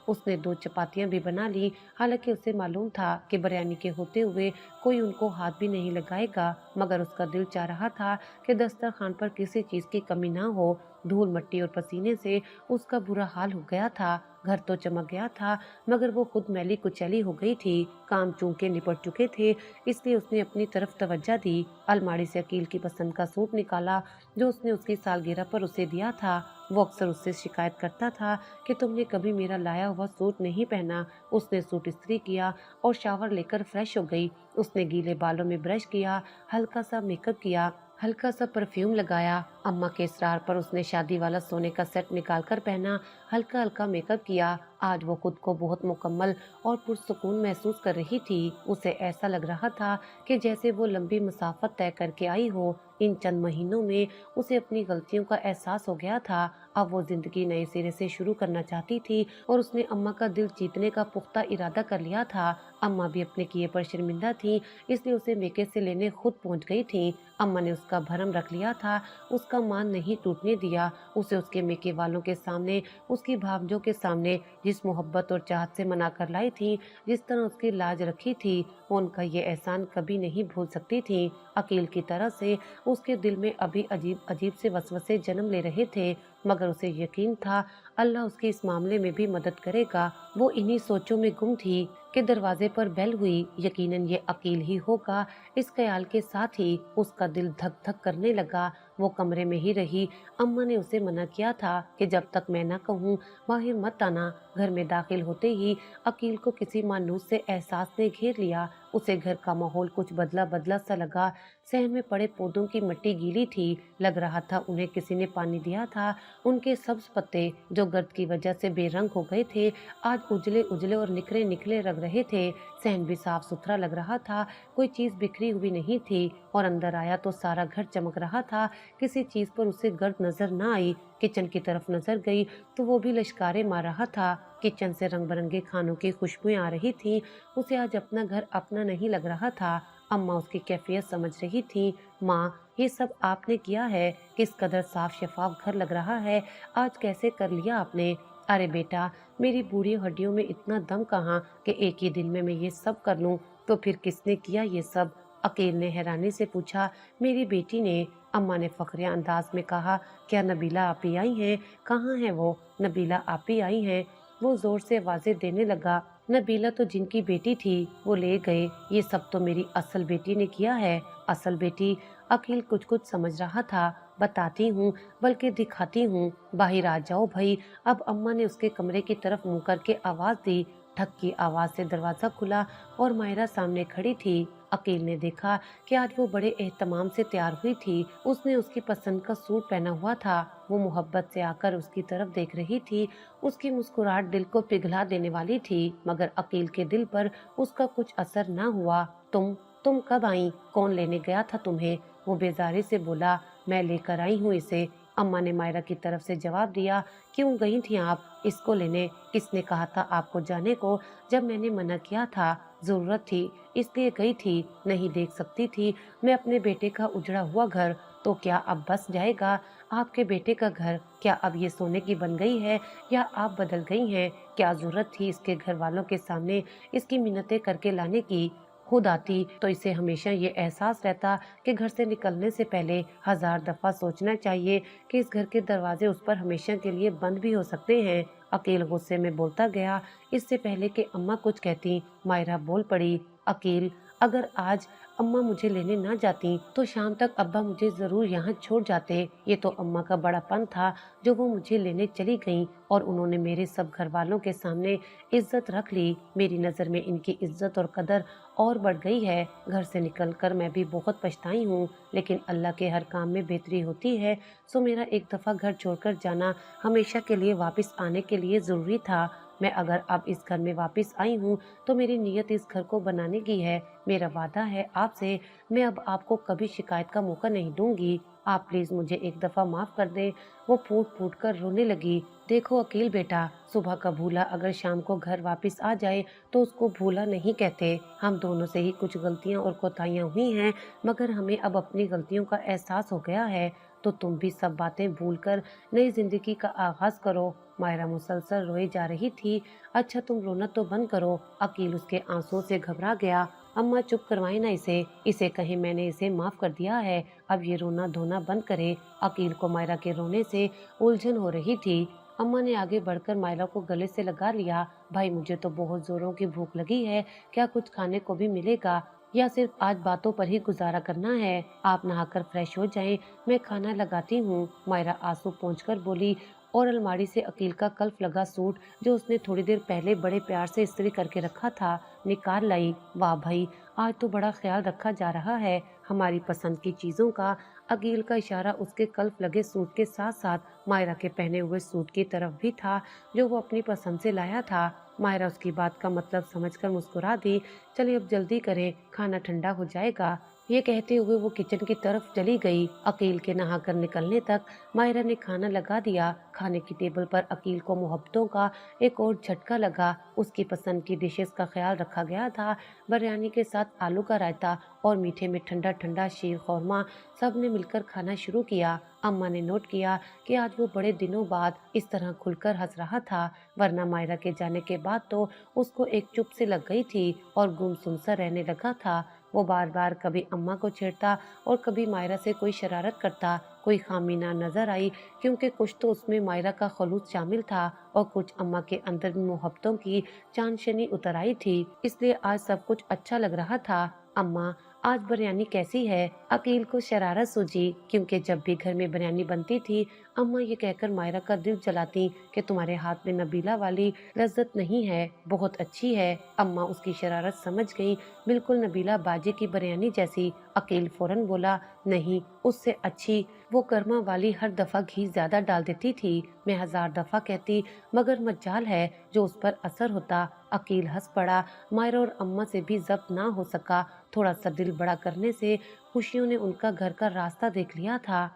उसने 2 चपातियां भी बना ली। हालांकि उसे मालूम था कि बिरयानी के होते हुए कोई उनको हाथ भी नहीं लगाएगा, मगर उसका दिल चाह रहा था कि दस्तरखान पर किसी चीज की कमी ना हो। धूल मिट्टी और पसीने से उसका बुरा हाल हो गया था। घर तो चमक गया था, मगर वो खुद मैली कुचैली हो गई थी। काम चूंकि निपट चुके थे, इसलिए उसने अपनी तरफ तवज्जो दी। अलमारी से अकील की पसंद का सूट निकाला जो उसने उसकी सालगिरह पर उसे दिया था। वो अक्सर उससे शिकायत करता था कि तुमने कभी मेरा लाया हुआ सूट नहीं पहना। उसने सूट इस्त्री किया और शावर लेकर फ्रेश हो गई। उसने गीले बालों में ब्रश किया, हल्का सा मेकअप किया, हल्का सा परफ्यूम लगाया। अम्मा के इसरार पर उसने शादी वाला सोने का सेट निकाल कर पहना, हल्का हल्का मेकअप किया। आज वो खुद को बहुत मुकम्मल और पुरसुकून महसूस कर रही थी। उसे ऐसा लग रहा था कि जैसे वो लंबी मुसाफत तय करके आई हो। इन चंद महीनों में उसे अपनी गलतियों का एहसास हो गया था। अब वो जिंदगी नए सिरे से शुरू करना चाहती थी और उसने अम्मा का दिल जीतने का पुख्ता इरादा कर लिया था। अम्मा भी अपने किए पर शर्मिंदा थी, इसलिए उसे मेके से लेने खुद पहुंच गई थी। अम्मा ने उसका भरम रख लिया था, उसका मान नहीं टूटने दिया। उसे उसके मेके वालों के सामने, उसकी भावजों के सामने जिस मोहब्बत और चाहत से मना कर लाई थी, जिस तरह उसकी लाज रखी थी, वो उनका ये एहसान कभी नहीं भूल सकती थी। अकील की तरह से उसके दिल में अभी अजीब अजीब से वसवसे जन्म ले रहे थे, मगर उसे यकीन था अल्लाह उसकी इस मामले में भी मदद करेगा। वो इन्हीं सोचों में गुम थी कि दरवाजे पर बेल हुई। यकीनन ये अकील ही होगा। इस ख्याल के साथ ही उसका दिल धक धक करने लगा। वो कमरे में ही रही। अम्मा ने उसे मना किया था कि जब तक मैं न कहूँ बाहर मत आना। घर में दाखिल होते ही अकील को किसी मायूस से एहसास ने घेर लिया। उसे घर का माहौल कुछ बदला बदला सा लगा। सहन में पड़े पौधों की मिट्टी गीली थी। लग रहा था उन्हें किसी ने पानी दिया था। उनके सब्ज पत्ते जो गर्द की वजह से बेरंग हो गए थे, आज उजले उजले और निखरे निखरे लग रहे थे। सहन भी साफ सुथरा लग रहा था। कोई चीज बिखरी हुई नहीं थी और अंदर आया तो सारा घर चमक रहा था। किसी चीज पर उसे गर्द नजर न आई। किचन की तरफ नजर गई तो वो भी लश्कारे मार रहा था। किचन से रंग बिरंगे खानों की खुशबुएं आ रही थी। उसे आज अपना घर अपना नहीं लग रहा था। अम्मा उसकी कैफियत समझ रही थी। माँ, ये सब आपने किया है? किस कदर साफ शफाफ घर लग रहा है। आज कैसे कर लिया आपने? अरे बेटा, मेरी बूढ़ी हड्डियों में इतना दम कहाँ कि एक ही दिन में मैं ये सब कर लूँ। तो फिर किसने किया ये सब? अकील ने हैरानी से पूछा। मेरी बेटी ने, अम्मा ने फखरिया अंदाज में कहा। क्या नबीला आप ही आई हैं? कहाँ है वो? नबीला आप ही आई हैं? वो जोर से आवाजें देने लगा। नबीला तो जिनकी बेटी थी वो ले गए। ये सब तो मेरी असल बेटी ने किया है। असल बेटी? अकील कुछ कुछ समझ रहा था। बताती हूँ, बल्कि दिखाती हूँ। बाहर आ जाओ भाई। अब अम्मा ने उसके कमरे की तरफ मुंह करके आवाज दी। ठक की आवाज से दरवाजा खुला और मायरा सामने खड़ी थी। अकील ने देखा कि आज वो बड़े एहतमाम से तैयार हुई थी। उसने उसकी पसंद का सूट पहना हुआ था। वो मोहब्बत से आकर उसकी तरफ देख रही थी। उसकी मुस्कुराहट दिल को पिघला देने वाली थी, मगर अकील के दिल पर उसका कुछ असर न हुआ। तुम कब आई? कौन लेने गया था तुम्हें? वो बेजारी से बोला। मैं लेकर आई हूँ इसे। अम्मा ने मायरा की तरफ से जवाब दिया। क्यों गई थी आप इसको लेने? किसने कहा था आपको जाने को? जब मैंने मना किया था। जरूरत थी इसलिए गई थी। नहीं देख सकती थी मैं अपने बेटे का उजड़ा हुआ घर? तो क्या अब बस जाएगा आपके बेटे का घर? क्या अब ये सोने की बन गई है या आप बदल गई हैं? क्या जरूरत थी इसके घर वालों के सामने इसकी मिन्नतें करके लाने की? खुद आती तो इसे हमेशा ये एहसास रहता कि घर से निकलने से पहले 1000 दफा सोचना चाहिए कि इस घर के दरवाजे उस पर हमेशा के लिए बंद भी हो सकते हैं। अकील गुस्से में बोलता गया। इससे पहले कि अम्मा कुछ कहती, मायरा बोल पड़ी। अकील, अगर आज अम्मा मुझे लेने ना जाती तो शाम तक अब्बा मुझे जरूर यहाँ छोड़ जाते। ये तो अम्मा का बड़ापन था जो वो मुझे लेने चली गईं और उन्होंने मेरे सब घर वालों के सामने इज्जत रख ली। मेरी नज़र में इनकी इज्जत और कदर और बढ़ गई है। घर से निकलकर मैं भी बहुत पछताई हूँ, लेकिन अल्लाह के हर काम में बेहतरी होती है। सो मेरा एक दफ़ा घर छोड़कर जाना हमेशा के लिए वापस आने के लिए ज़रूरी था। मैं अगर अब इस घर में वापस आई हूँ तो मेरी नीयत इस घर को बनाने की है। मेरा वादा है आपसे, मैं अब आपको कभी शिकायत का मौका नहीं दूंगी। आप प्लीज मुझे एक दफा माफ कर दें। वो फूट फूट कर रोने लगी। देखो अकील बेटा, सुबह का भूला अगर शाम को घर वापस आ जाए तो उसको भूला नहीं कहते। हम दोनों से ही कुछ गलतियां और कोताहियां हुई हैं, मगर हमें अब अपनी गलतियों का एहसास हो गया है। तो तुम भी सब बातें भूलकर नई जिंदगी का आगाज करो। मायरा मुसलसल रोई जा रही थी। अच्छा तुम रोना तो बंद करो। अकील उसके आंसुओं से घबरा गया। अम्मा चुप करवाए ना इसे। इसे कहे मैंने इसे माफ कर दिया है। अब ये रोना धोना बंद करे। अकील को मायरा के रोने से उलझन हो रही थी। अम्मा ने आगे बढ़कर मायरा को गले से लगा लिया। भाई मुझे तो बहुत जोरों की भूख लगी है। क्या कुछ खाने को भी मिलेगा या सिर्फ आज बातों पर ही गुजारा करना है? आप नहाकर फ्रेश हो जाएं, मैं खाना लगाती हूँ। मायरा आंसू पोंछकर बोली और अलमारी से अकील का कल्फ लगा सूट जो उसने थोड़ी देर पहले बड़े प्यार से इस्त्री करके रखा था निकाल लाई। वाह भाई, आज तो बड़ा ख्याल रखा जा रहा है हमारी पसंद की चीजों का। अकील का इशारा उसके कल्फ लगे सूट के साथ साथ मायरा के पहने हुए सूट की तरफ भी था जो वो अपनी पसंद से लाया था। मायरा उसकी बात का मतलब समझकर मुस्कुरा दी। चलिए अब जल्दी करें, खाना ठंडा हो जाएगा। ये कहते हुए वो किचन की तरफ चली गई। अकील के नहाकर निकलने तक मायरा ने खाना लगा दिया। खाने की टेबल पर अकील को मोहब्बतों का एक और झटका लगा। उसकी पसंद की डिशेस का ख्याल रखा गया था। बिरयानी के साथ आलू का रायता और मीठे में ठंडा ठंडा शीर खौरमा। सब ने मिलकर खाना शुरू किया। अम्मा ने नोट किया कि आज वो बड़े दिनों बाद इस तरह खुलकर हंस रहा था, वरना मायरा के जाने के बाद तो उसको एक चुप सी लग गई थी और गुमसुम सा रहने लगा था। वो बार बार कभी अम्मा को छेड़ता और कभी मायरा से कोई शरारत करता। कोई खामी ना नजर आई, क्योंकि कुछ तो उसमें मायरा का खलूस शामिल था और कुछ अम्मा के अंदर भी मोहब्बतों की चांदशनी उतर आई थी। इसलिए आज सब कुछ अच्छा लग रहा था। अम्मा, आज बिरयानी कैसी है? अकील को शरारत सूझी, क्योंकि जब भी घर में बिरयानी बनती थी अम्मा ये कहकर मायरा का दिल जलाती कि तुम्हारे हाथ में नबीला वाली लज्जत नहीं है, बहुत अच्छी है। अम्मा उसकी शरारत समझ गई, बिल्कुल नबीला बाजी की बिरयानी जैसी। अकील फौरन बोला, नहीं, उससे अच्छी। वो कर्मा वाली हर दफा घी ज्यादा डाल देती थी। मैं 1000 दफा कहती, मगर मज्जाल है जो उस पर असर होता। अकील हंस पड़ा। मायरा और अम्मा से भी जब्त ना हो सका। थोड़ा सा दिल बड़ा करने से खुशियों ने उनका घर का रास्ता देख लिया था।